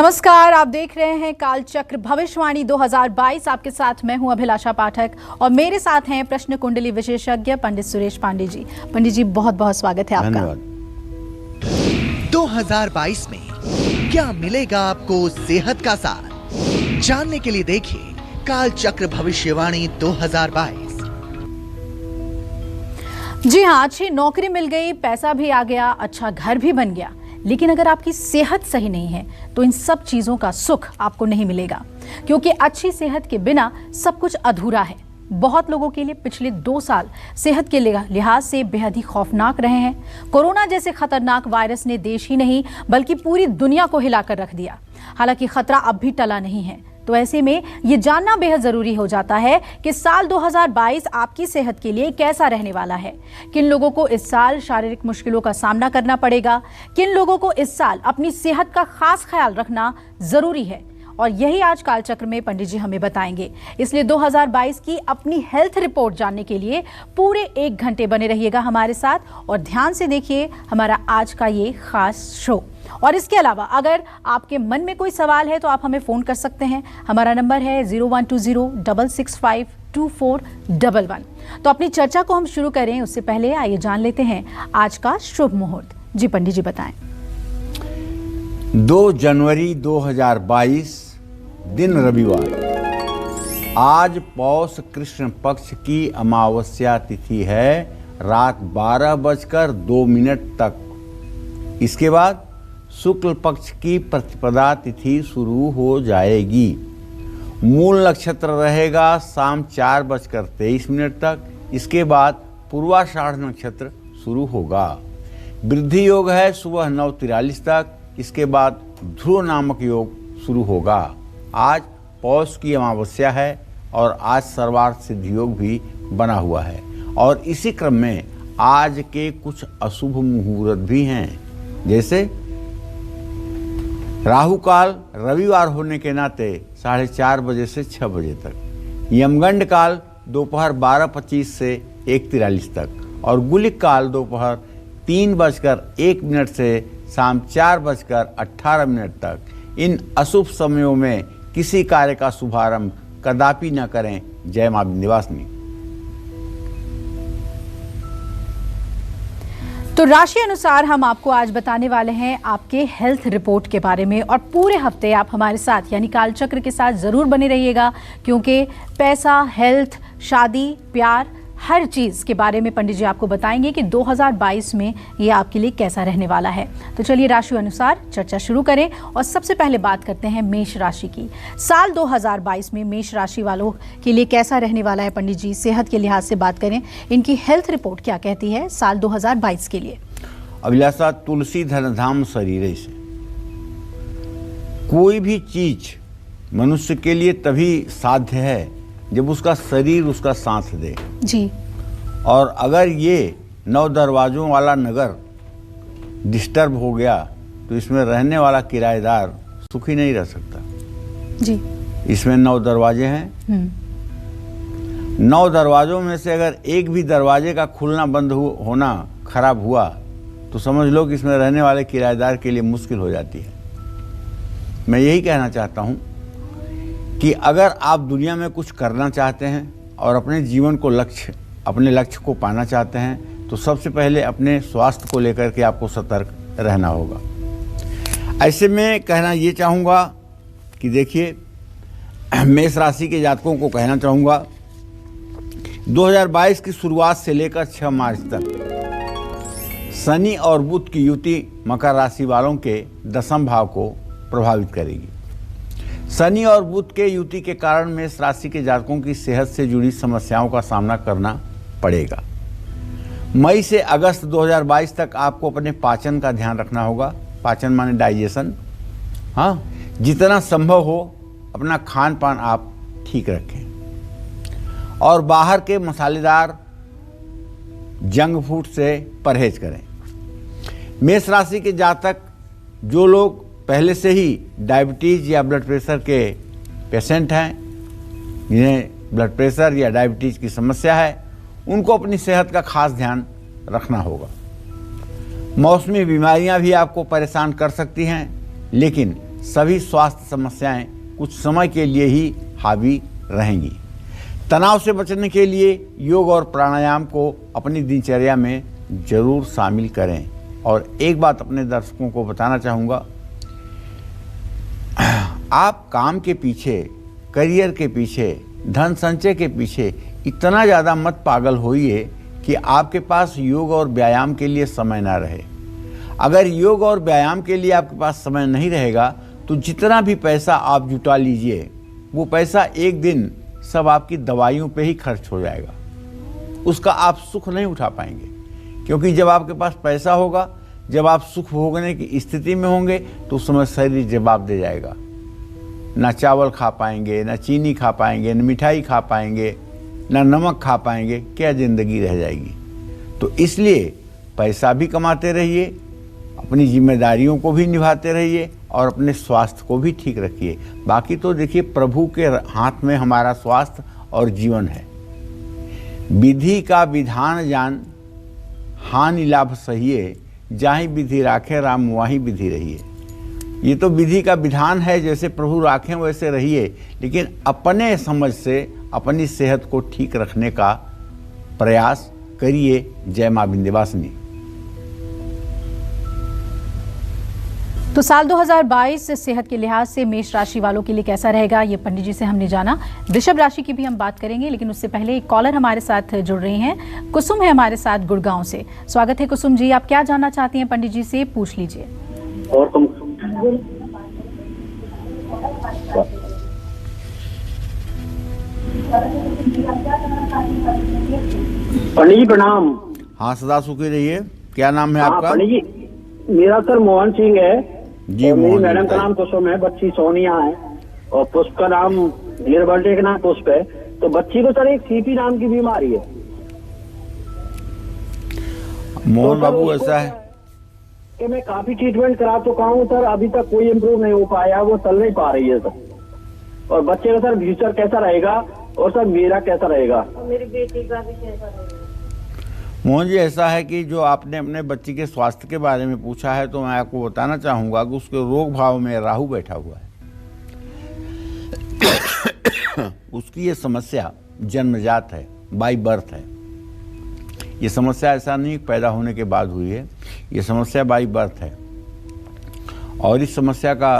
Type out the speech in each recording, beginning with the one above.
नमस्कार, आप देख रहे हैं कालचक्र भविष्यवाणी 2022। आपके साथ मैं हूं अभिलाषा पाठक और मेरे साथ हैं प्रश्न कुंडली विशेषज्ञ पंडित सुरेश पांडे जी। पंडित जी, बहुत बहुत स्वागत है आपका। 2022 में क्या मिलेगा आपको सेहत का साथ? जानने के लिए देखिए कालचक्र भविष्यवाणी 2022। जी हाँ, अच्छी नौकरी मिल गई, पैसा भी आ गया, अच्छा घर भी बन गया, लेकिन अगर आपकी सेहत सही नहीं है तो इन सब चीजों का सुख आपको नहीं मिलेगा, क्योंकि अच्छी सेहत के बिना सब कुछ अधूरा है। बहुत लोगों के लिए पिछले 2 साल सेहत के लिहाज से बेहद ही खौफनाक रहे हैं। कोरोना जैसे खतरनाक वायरस ने देश ही नहीं बल्कि पूरी दुनिया को हिलाकर रख दिया। हालांकि खतरा अब भी टला नहीं है, तो ऐसे में ये जानना बेहद जरूरी हो जाता है कि साल 2022 आपकी सेहत के लिए कैसा रहने वाला है। किन लोगों को इस साल शारीरिक मुश्किलों का सामना करना पड़ेगा, किन लोगों को इस साल अपनी सेहत का खास ख्याल रखना जरूरी है, और यही आज कालचक्र में पंडित जी हमें बताएंगे। इसलिए 2022 की अपनी हेल्थ रिपोर्ट जानने के लिए पूरे 1 घंटे बने रहिएगा हमारे साथ और ध्यान से देखिए हमारा आज का ये खास शो। और इसके अलावा अगर आपके मन में कोई सवाल है तो आप हमें फोन कर सकते हैं। हमारा नंबर है 0120-665-2411। तो अपनी चर्चा को हम शुरू करें उससे पहले आइए जान लेते हैं आज का शुभ मुहूर्त। जी पंडित जी बताएं। 2 जनवरी 2022 दिन रविवार। आज पौष कृष्ण पक्ष की अमावस्या तिथि है, रात 12:02 तक। इसके बाद शुक्ल पक्ष की प्रतिपदा तिथि शुरू हो जाएगी। मूल नक्षत्र रहेगा शाम 4:23 तक। इसके बाद पूर्वाषाढ़ नक्षत्र शुरू होगा। वृद्धि योग है सुबह 9:43 तक। इसके बाद ध्रुव नामक योग शुरू होगा। आज पौष की अमावस्या है और आज सर्वार्थ सिद्धि योग भी बना हुआ है। और इसी क्रम में आज के कुछ अशुभ मुहूर्त भी हैं, जैसे राहु काल रविवार होने के नाते 4:30 बजे से 6 बजे तक, यमगंड काल दोपहर 12:25 से 1:43 तक और गुलिक काल दोपहर 3:01 से शाम 4:18 तक। इन अशुभ समयों में किसी कार्य का शुभारंभ कदापि न करें। जय मां विंध्यवासिनी। तो राशि अनुसार हम आपको आज बताने वाले हैं आपके हेल्थ रिपोर्ट के बारे में, और पूरे हफ्ते आप हमारे साथ यानी कालचक्र के साथ जरूर बने रहिएगा, क्योंकि पैसा, हेल्थ, शादी, प्यार, हर चीज के बारे में पंडित जी आपको बताएंगे कि 2022 में ये आपके लिए कैसा रहने वाला है। तो चलिए राशि अनुसार चर्चा शुरू करें और सबसे पहले बात करते हैं मेष राशि की। साल 2022 में मेष राशि वालों के लिए कैसा रहने वाला है पंडित जी? सेहत के लिहाज से बात करें, इनकी हेल्थ रिपोर्ट क्या कहती है साल 2022 के लिए? अभिलाषा, तुलसी धनधाम शरीर से कोई भी चीज मनुष्य के लिए तभी साध्य है जब उसका शरीर उसका साथ दे जी। और अगर ये 9 दरवाजों वाला नगर डिस्टर्ब हो गया तो इसमें रहने वाला किराएदार सुखी नहीं रह सकता जी। इसमें 9 दरवाजे हैं। 9 दरवाजों में से अगर एक भी दरवाजे का खुलना बंद होना खराब हुआ तो समझ लो कि इसमें रहने वाले किराएदार के लिए मुश्किल हो जाती है। मैं यही कहना चाहता हूँ कि अगर आप दुनिया में कुछ करना चाहते हैं और अपने जीवन को अपने लक्ष्य को पाना चाहते हैं तो सबसे पहले अपने स्वास्थ्य को लेकर के आपको सतर्क रहना होगा। ऐसे में कहना ये चाहूँगा कि देखिए, मेष राशि के जातकों को कहना चाहूँगा 2022 की शुरुआत से लेकर 6 मार्च तक शनि और बुध की युति मकर राशि वालों के 10वें भाव को प्रभावित करेगी। शनि और बुध के युति के कारण मेष राशि के जातकों की सेहत से जुड़ी समस्याओं का सामना करना पड़ेगा। मई से अगस्त 2022 तक आपको अपने पाचन का ध्यान रखना होगा। पाचन माने डाइजेशन। हाँ, जितना संभव हो अपना खान पान आप ठीक रखें और बाहर के मसालेदार जंक फूड से परहेज करें। मेष राशि के जातक जो लोग पहले से ही डायबिटीज़ या ब्लड प्रेशर के पेशेंट हैं, जिन्हें ब्लड प्रेशर या डायबिटीज़ की समस्या है, उनको अपनी सेहत का खास ध्यान रखना होगा। मौसमी बीमारियां भी आपको परेशान कर सकती हैं, लेकिन सभी स्वास्थ्य समस्याएं कुछ समय के लिए ही हावी रहेंगी। तनाव से बचने के लिए योग और प्राणायाम को अपनी दिनचर्या में जरूर शामिल करें। और एक बात अपने दर्शकों को बताना चाहूँगा, आप काम के पीछे, करियर के पीछे, धन संचय के पीछे इतना ज़्यादा मत पागल होइए कि आपके पास योग और व्यायाम के लिए समय ना रहे। अगर योग और व्यायाम के लिए आपके पास समय नहीं रहेगा तो जितना भी पैसा आप जुटा लीजिए वो पैसा एक दिन सब आपकी दवाइयों पे ही खर्च हो जाएगा। उसका आप सुख नहीं उठा पाएंगे, क्योंकि जब आपके पास पैसा होगा, जब आप सुख भोगने की स्थिति में होंगे तो उस समय शरीर जवाब दे जाएगा। ना चावल खा पाएंगे, ना चीनी खा पाएंगे, ना मिठाई खा पाएंगे, ना नमक खा पाएंगे, क्या ज़िंदगी रह जाएगी। तो इसलिए पैसा भी कमाते रहिए, अपनी जिम्मेदारियों को भी निभाते रहिए और अपने स्वास्थ्य को भी ठीक रखिए। बाकी तो देखिए, प्रभु के हाथ में हमारा स्वास्थ्य और जीवन है। विधि का विधान जान, हानि लाभ सहिए, जाहि विधि राखे राम वहीं विधि रहिए। ये तो विधि का विधान है, जैसे प्रभु राखें वैसे रहिए, लेकिन अपने समझ से अपनी सेहत को ठीक रखने का प्रयास करिए। जय मां विंध्यवासिनी। तो साल 2022 सेहत के लिहाज से मेष राशि वालों के लिए कैसा रहेगा, ये पंडित जी से हमने जाना। वृषभ राशि की भी हम बात करेंगे, लेकिन उससे पहले एक कॉलर हमारे साथ जुड़ रही हैं। कुसुम है हमारे साथ गुड़गांव से। स्वागत है कुसुम जी, आप क्या जानना चाहती हैं पंडित जी से, पूछ लीजिए। और तुम पंडित जी प्रणाम। हाँ, सदा सुखी रहिए। क्या नाम है आपका? पंडित जी, मेरा सर मोहन सिंह है जी। मेरी मोहन मैडम का नाम कुसुम है, बच्ची सोनिया है, और पुष्प का नाम, मेरे बर्थडे का नाम पुष्प है। तो बच्ची को सर एक सीपी नाम की बीमारी है। मोहन बाबू, ऐसा है कि मैं काफी ट्रीटमेंट करा चुका हूँ सर, अभी तक कोई इम्प्रूव नहीं हो पाया, वो चल नहीं पा रही है सर। और बच्चे का सर फ्यूचर कैसा रहेगा, और सर मेरा कैसा रहेगा, मेरी बेटी का भी कैसा रहेगा। मोहन जी, ऐसा है कि जो आपने अपने बच्ची के स्वास्थ्य के बारे में पूछा है, तो मैं आपको बताना चाहूँगा कि उसके रोग भाव में राहु बैठा हुआ है। उसकी ये समस्या जन्मजात है, बाय बर्थ है। ये समस्या ऐसा नहीं पैदा होने के बाद हुई है, ये समस्या बाय बर्थ है। और इस समस्या का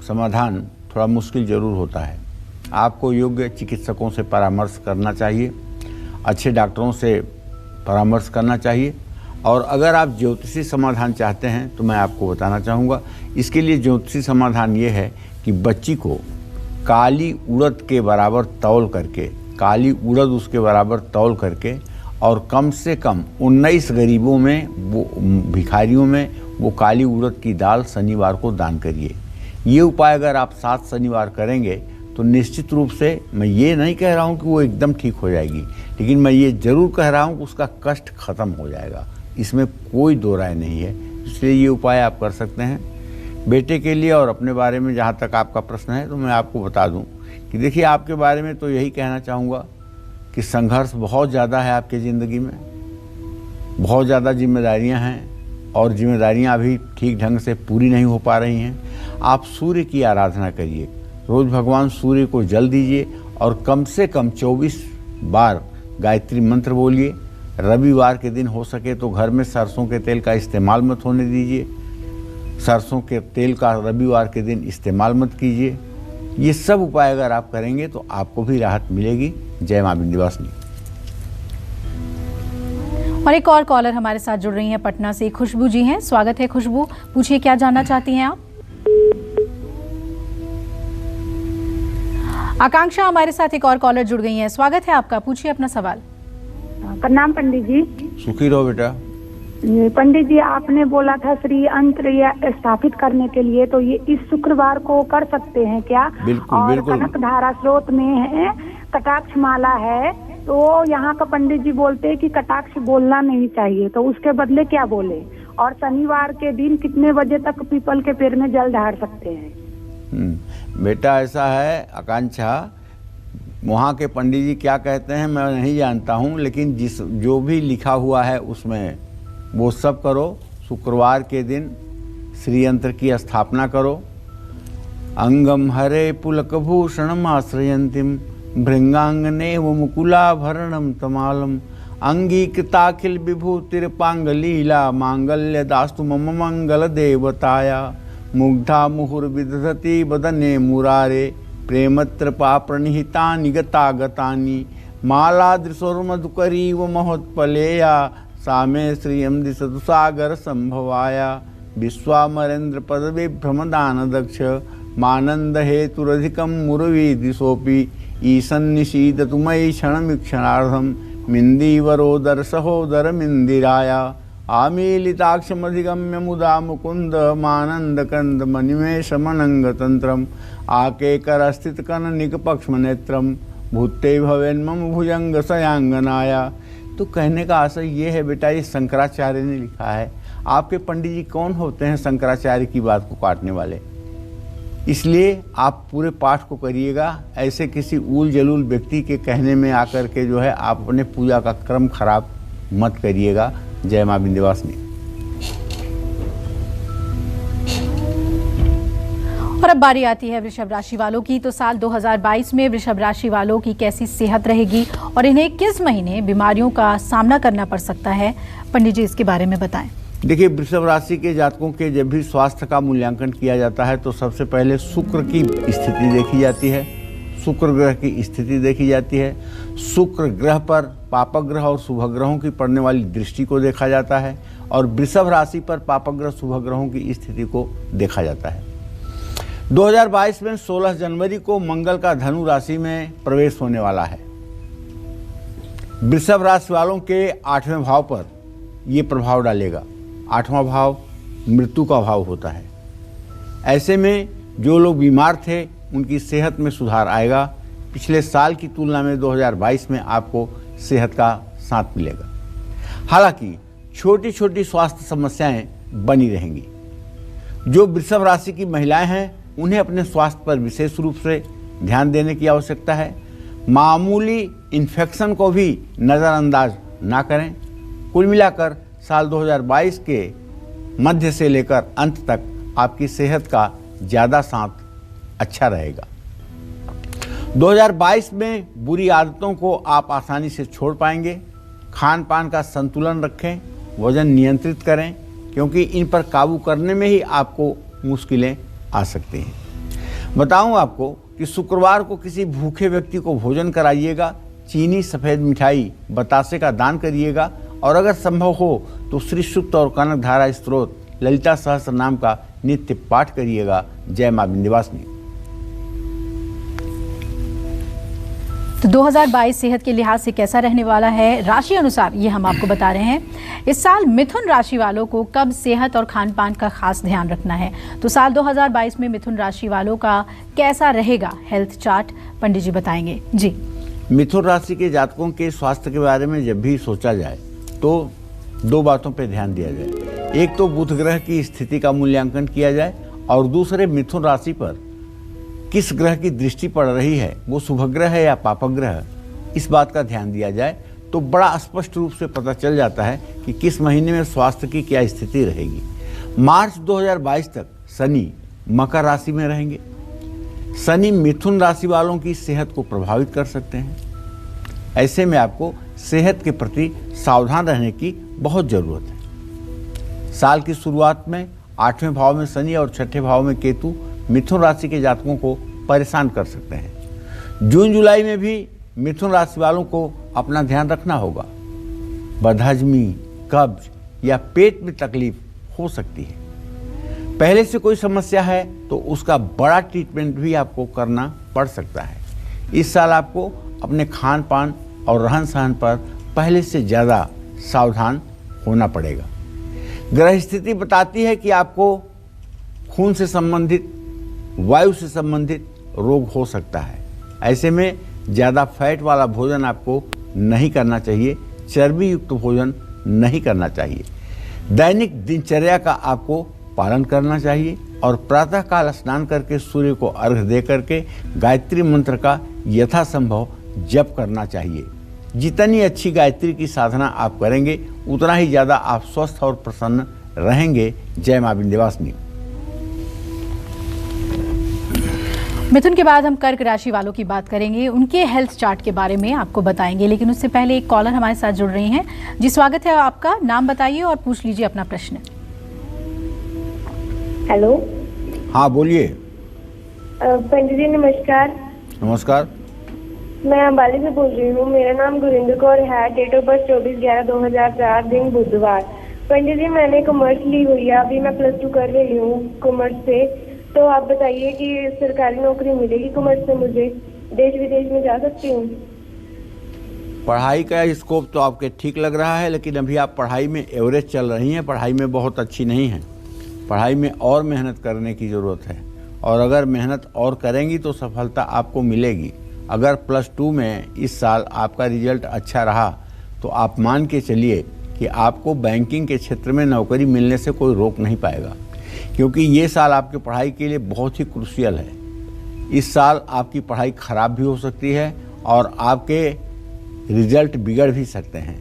समाधान थोड़ा मुश्किल ज़रूर होता है। आपको योग्य चिकित्सकों से परामर्श करना चाहिए, अच्छे डॉक्टरों से परामर्श करना चाहिए। और अगर आप ज्योतिषी समाधान चाहते हैं तो मैं आपको बताना चाहूँगा, इसके लिए ज्योतिषी समाधान ये है कि बच्ची को काली उड़द के बराबर तौल करके, काली उड़द उसके बराबर तौल करके, और कम से कम 19 गरीबों में, वो भिखारियों में वो काली उड़द की दाल शनिवार को दान करिए। ये उपाय अगर आप 7 शनिवार करेंगे तो निश्चित रूप से, मैं ये नहीं कह रहा हूँ कि वो एकदम ठीक हो जाएगी, लेकिन मैं ये ज़रूर कह रहा हूँ कि उसका कष्ट खत्म हो जाएगा। इसमें कोई दो राय नहीं है, इसलिए ये उपाय आप कर सकते हैं। बेटे के लिए और अपने बारे में जहाँ तक आपका प्रश्न है, तो मैं आपको बता दूँ कि देखिए, आपके बारे में तो यही कहना चाहूँगा कि संघर्ष बहुत ज़्यादा है आपकी ज़िंदगी में, बहुत ज़्यादा जिम्मेदारियाँ हैं, और जिम्मेदारियाँ अभी ठीक ढंग से पूरी नहीं हो पा रही हैं। आप सूर्य की आराधना करिए, रोज़ भगवान सूर्य को जल दीजिए, और कम से कम 24 बार गायत्री मंत्र बोलिए। रविवार के दिन हो सके तो घर में सरसों के तेल का इस्तेमाल मत होने दीजिए, सरसों के तेल का रविवार के दिन इस्तेमाल मत कीजिए। ये सब उपाय अगर आप करेंगे तो आपको भी राहत मिलेगी। जय मां विंध्यवासिनी। और एक और कॉलर हमारे साथ जुड़ रही हैं पटना से, खुशबू जी हैं। स्वागत है खुशबू, पूछिए क्या जानना चाहती हैं आप। आकांक्षा हमारे साथ एक और कॉलर जुड़ गई हैं। स्वागत है आपका, पूछिए अपना सवाल। प्रणाम पंडित जी। सुखी रहो बेटा। पंडित जी, आपने बोला था श्री यंत्र स्थापित करने के लिए, तो ये इस शुक्रवार को कर सकते हैं क्या? बिल्कुल और बिल्कुल। कनक धारा स्रोत में है, कटाक्ष माला है, तो यहाँ का पंडित जी बोलते हैं कि कटाक्ष बोलना नहीं चाहिए, तो उसके बदले क्या बोले? और शनिवार के दिन कितने बजे तक पीपल के पेड़ में जल ढार सकते हैं? बेटा, ऐसा है आकांक्षा, वहाँ के पंडित जी क्या कहते हैं मैं नहीं जानता हूँ, लेकिन जो भी लिखा हुआ है उसमें वो सब करो। शुक्रवार के दिन श्री यंत्र की स्थापना करो, अंगम हरे पुलकभूषणमाश्रयन्तीं भृंगांगनेव मुकुलाभरणं तमालम् अंगीकृताखिल विभूतिर्पांगलीला मांगल्य दास्तु मम मंगल देवताया मुग्धा मुहुर्विदधति वदने मुरारे प्रेमत्रपा प्रणिहितानि गतागतानि मालादृशोर्मधुकरीव महोत्पलेया सामे श्रियं दिशतु सागर संभवाया विश्वामरेन्द्र पदविभ्रमदान दक्ष मानंद हेतुरधिकं मुरवी दिशोपि ईशन्निशीदतु मयि क्षणमीक्षणार्धं मिन्दीवरोदर सहोदर मिन्दिराया आमीलिताक्षमधिगम्य मुदा मुकुंद मानंदकंद मनिमेषमनंगतंत्रम आकेकरस्थितकननिकपक्ष्मनेत्रम भूते भवेन मम भुजंग सयांगनाया। तो कहने का आशय ये है बेटा, ये शंकराचार्य ने लिखा है। आपके पंडित जी कौन होते हैं शंकराचार्य की बात को काटने वाले? इसलिए आप पूरे पाठ को करिएगा। ऐसे किसी उल जलूल व्यक्ति के कहने में आकर के जो है आप अपने पूजा का क्रम खराब मत करिएगा। जय मां विंध्यवासिनी। और अब बारी आती है वृषभ राशि वालों की। तो साल 2022 में वृषभ राशि वालों की कैसी सेहत रहेगी और इन्हें किस महीने बीमारियों का सामना करना पड़ सकता है, पंडित जी इसके बारे में बताएं। देखिए, वृषभ राशि के जातकों के जब भी स्वास्थ्य का मूल्यांकन किया जाता है तो सबसे पहले शुक्र की स्थिति देखी जाती है, शुक्र ग्रह की स्थिति देखी जाती है। शुक्र ग्रह पर पापग्रह और शुभग्रहों की पड़ने वाली दृष्टि को देखा जाता है और वृषभ राशि पर पापग्रह शुभग्रहों की स्थिति को देखा जाता है। 2022 में 16 जनवरी को मंगल का धनु राशि में प्रवेश होने वाला है। वृषभ राशि वालों के 8वें भाव पर यह प्रभाव डालेगा। 8वां भाव मृत्यु का भाव होता है। ऐसे में जो लोग बीमार थे उनकी सेहत में सुधार आएगा। पिछले साल की तुलना में 2022 में आपको सेहत का साथ मिलेगा। हालांकि छोटी छोटी स्वास्थ्य समस्याएं बनी रहेंगी। जो वृषभ राशि की महिलाएं हैं उन्हें अपने स्वास्थ्य पर विशेष रूप से ध्यान देने की आवश्यकता है। मामूली इन्फेक्शन को भी नज़रअंदाज ना करें। कुल मिलाकर साल 2022 के मध्य से लेकर अंत तक आपकी सेहत का ज़्यादा साथ अच्छा रहेगा। 2022 में बुरी आदतों को आप आसानी से छोड़ पाएंगे। खान पान का संतुलन रखें, वजन नियंत्रित करें, क्योंकि इन पर काबू करने में ही आपको मुश्किलें आ सकती हैं। बताऊं आपको कि शुक्रवार को किसी भूखे व्यक्ति को भोजन कराइएगा। चीनी, सफ़ेद मिठाई, बतासे का दान करिएगा और अगर संभव हो तो श्री सूक्त और कनक धारा स्त्रोत, ललिता सहस्त्र नाम का नित्य पाठ करिएगा। जय मां विंध्यवासिनी। तो 2022 सेहत के लिहाज से कैसा रहने वाला है राशि अनुसार, ये हम आपको बता रहे हैं। इस साल मिथुन राशि वालों को कब सेहत और खान पान का खास ध्यान रखना है। तो साल 2022 में मिथुन राशि वालों का कैसा रहेगा हेल्थ चार्ट, पंडित जी बताएंगे। जी, मिथुन राशि के जातकों के स्वास्थ्य के बारे में जब भी सोचा जाए तो दो बातों पर ध्यान दिया जाए। एक तो बुध ग्रह की स्थिति का मूल्यांकन किया जाए और दूसरे मिथुन राशि पर किस ग्रह की दृष्टि पड़ रही है, वो शुभग्रह है या पापग्रह, इस बात का ध्यान दिया जाए तो बड़ा स्पष्ट रूप से पता चल जाता है कि किस महीने में स्वास्थ्य की क्या स्थिति रहेगी। मार्च 2022 तक शनि मकर राशि में रहेंगे। शनि मिथुन राशि वालों की सेहत को प्रभावित कर सकते हैं। ऐसे में आपको सेहत के प्रति सावधान रहने की बहुत ज़रूरत है। साल की शुरुआत में 8वें भाव में शनि और 6ठे भाव में केतु मिथुन राशि के जातकों को परेशान कर सकते हैं। जून जुलाई में भी मिथुन राशि वालों को अपना ध्यान रखना होगा। बदहजमी, कब्ज या पेट में तकलीफ हो सकती है। पहले से कोई समस्या है तो उसका बड़ा ट्रीटमेंट भी आपको करना पड़ सकता है। इस साल आपको अपने खान पान और रहन सहन पर पहले से ज़्यादा सावधान होना पड़ेगा। ग्रह स्थिति बताती है कि आपको खून से संबंधित, वायु से संबंधित रोग हो सकता है। ऐसे में ज़्यादा फैट वाला भोजन आपको नहीं करना चाहिए, चर्बी युक्त भोजन नहीं करना चाहिए। दैनिक दिनचर्या का आपको पालन करना चाहिए और प्रातःकाल स्नान करके सूर्य को अर्घ्य दे करके गायत्री मंत्र का यथासंभव जप करना चाहिए। जितनी अच्छी गायत्री की साधना आप करेंगे उतना ही ज़्यादा आप स्वस्थ और प्रसन्न रहेंगे। जय मां विंध्यवासिनी। मिथुन के बाद हम कर्क राशि वालों की बात करेंगे, उनके हेल्थ चार्ट के बारे में आपको बताएंगे, लेकिन उससे पहले एक कॉलर हमारे साथ जुड़ रही हैं। जी स्वागत है आपका, नाम बताइए और पूछ लीजिए अपना प्रश्न। हेलो। हाँ बोलिए। पंडित जी नमस्कार। नमस्कार। मैं अंबाली से बोल रही हूँ। मेरा नाम गुरिंदर कौर है। डेट ऑफ बर्थ 24/11/2004, दिन बुधवार। पंडित जी मैंने कॉमर्स ली हुई है, अभी मैं +2 कर रही हूँ कॉमर्स से। तो आप बताइए कि सरकारी नौकरी मिलेगी कॉमर्स से मुझे? देश विदेश में जा सकती हूँ? पढ़ाई का स्कोप तो आपके ठीक लग रहा है, लेकिन अभी आप पढ़ाई में एवरेज चल रही हैं, पढ़ाई में बहुत अच्छी नहीं है। पढ़ाई में और मेहनत करने की ज़रूरत है, और अगर मेहनत और करेंगी तो सफलता आपको मिलेगी। अगर +2 में इस साल आपका रिजल्ट अच्छा रहा तो आप मान के चलिए कि आपको बैंकिंग के क्षेत्र में नौकरी मिलने से कोई रोक नहीं पाएगा, क्योंकि ये साल आपकी पढ़ाई के लिए बहुत ही क्रूशियल है। इस साल आपकी पढ़ाई खराब भी हो सकती है और आपके रिजल्ट बिगड़ भी सकते हैं।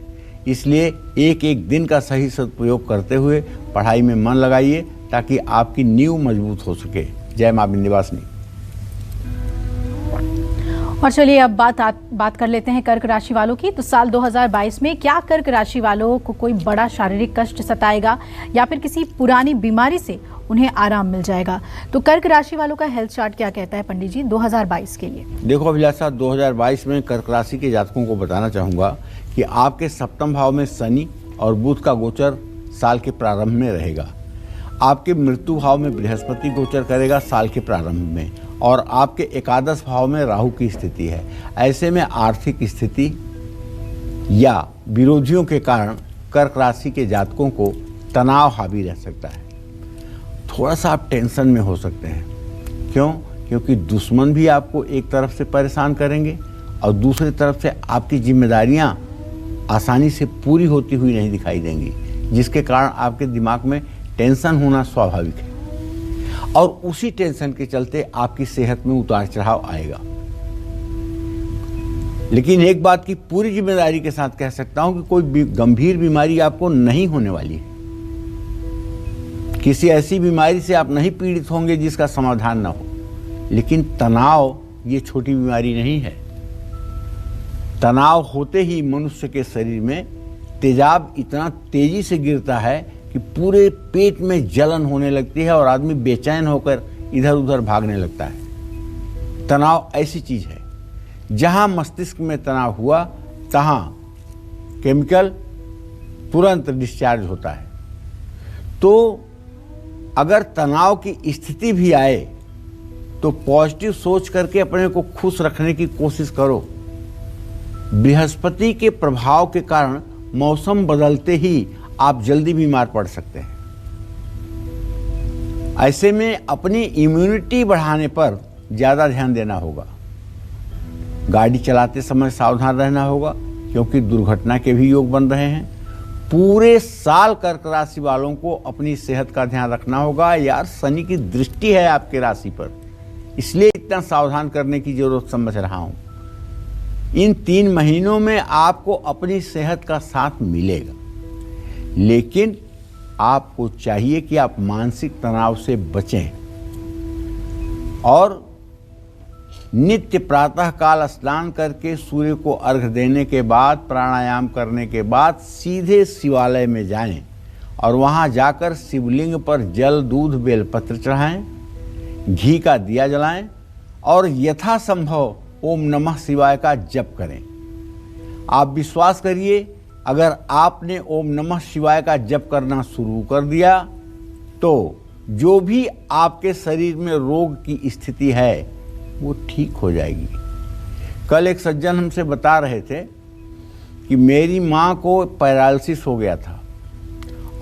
इसलिए एक एक दिन का सही सदुपयोग करते हुए पढ़ाई में मन लगाइए ताकि आपकी नींव मजबूत हो सके। जय मां विंध्यवासिनी। और चलिए अब बात कर लेते हैं कर्क राशि वालों की। तो साल 2022 में क्या कर्क राशि वालों को कोई बड़ा शारीरिक कष्ट सताएगा या फिर किसी पुरानी बीमारी से उन्हें आराम मिल जाएगा? तो कर्क राशि वालों का हेल्थ चार्ट क्या कहता है पंडित जी 2022 के लिए? देखो अभिलाषा, 2022 में कर्क राशि के जातकों को बताना चाहूँगा कि आपके सप्तम भाव में शनि और बुध का गोचर साल के प्रारंभ में रहेगा। आपके मृत्यु भाव में बृहस्पति गोचर करेगा साल के प्रारंभ में, और आपके एकादश भाव में राहु की स्थिति है। ऐसे में आर्थिक स्थिति या विरोधियों के कारण कर्क राशि के जातकों को तनाव हावी रह सकता है। थोड़ा सा आप टेंशन में हो सकते हैं। क्यों? क्योंकि दुश्मन भी आपको एक तरफ से परेशान करेंगे और दूसरी तरफ से आपकी जिम्मेदारियां आसानी से पूरी होती हुई नहीं दिखाई देंगी, जिसके कारण आपके दिमाग में टेंशन होना स्वाभाविक है। और उसी टेंशन के चलते आपकी सेहत में उतार चढ़ाव आएगा। लेकिन एक बात की पूरी जिम्मेदारी के साथ कह सकता हूं कि कोई गंभीर बीमारी आपको नहीं होने वाली है। किसी ऐसी बीमारी से आप नहीं पीड़ित होंगे जिसका समाधान ना हो। लेकिन तनाव ये छोटी बीमारी नहीं है। तनाव होते ही मनुष्य के शरीर में तेजाब इतना तेजी से गिरता है कि पूरे पेट में जलन होने लगती है और आदमी बेचैन होकर इधर उधर भागने लगता है। तनाव ऐसी चीज है, जहां मस्तिष्क में तनाव हुआ तहां केमिकल तुरंत डिस्चार्ज होता है। तो अगर तनाव की स्थिति भी आए तो पॉजिटिव सोच करके अपने को खुश रखने की कोशिश करो। बृहस्पति के प्रभाव के कारण मौसम बदलते ही आप जल्दी बीमार पड़ सकते हैं। ऐसे में अपनी इम्यूनिटी बढ़ाने पर ज्यादा ध्यान देना होगा। गाड़ी चलाते समय सावधान रहना होगा, क्योंकि दुर्घटना के भी योग बन रहे हैं। पूरे साल कर्क राशि वालों को अपनी सेहत का ध्यान रखना होगा। यार, शनि की दृष्टि है आपके राशि पर, इसलिए इतना सावधान करने की जरूरत समझ रहा हूं। इन 3 महीनों में आपको अपनी सेहत का साथ मिलेगा, लेकिन आपको चाहिए कि आप मानसिक तनाव से बचें और नित्य प्रातः काल स्नान करके सूर्य को अर्घ देने के बाद, प्राणायाम करने के बाद सीधे शिवालय में जाएं और वहां जाकर शिवलिंग पर जल, दूध, बेलपत्र चढ़ाएं, घी का दिया जलाएं और यथासंभव ओम नमः शिवाय का जप करें। आप विश्वास करिए, अगर आपने ओम नमः शिवाय का जप करना शुरू कर दिया तो जो भी आपके शरीर में रोग की स्थिति है वो ठीक हो जाएगी। कल एक सज्जन हमसे बता रहे थे कि मेरी माँ को पैरालिसिस हो गया था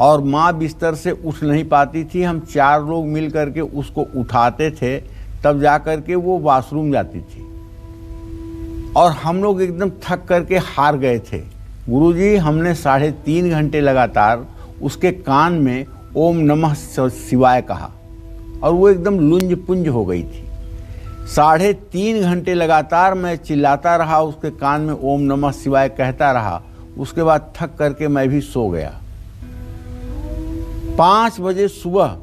और माँ बिस्तर से उठ नहीं पाती थी। हम 4 लोग मिल करके उसको उठाते थे, तब जा करके वो वॉशरूम जाती थी और हम लोग एकदम थक करके हार गए थे। गुरुजी, हमने 3.5 घंटे लगातार उसके कान में ओम नमः शिवाय कहा और वो एकदम लुंज पुंज हो गई थी। 3.5 घंटे लगातार मैं चिल्लाता रहा, उसके कान में ओम नमः शिवाय कहता रहा। उसके बाद थक करके मैं भी सो गया। 5 बजे सुबह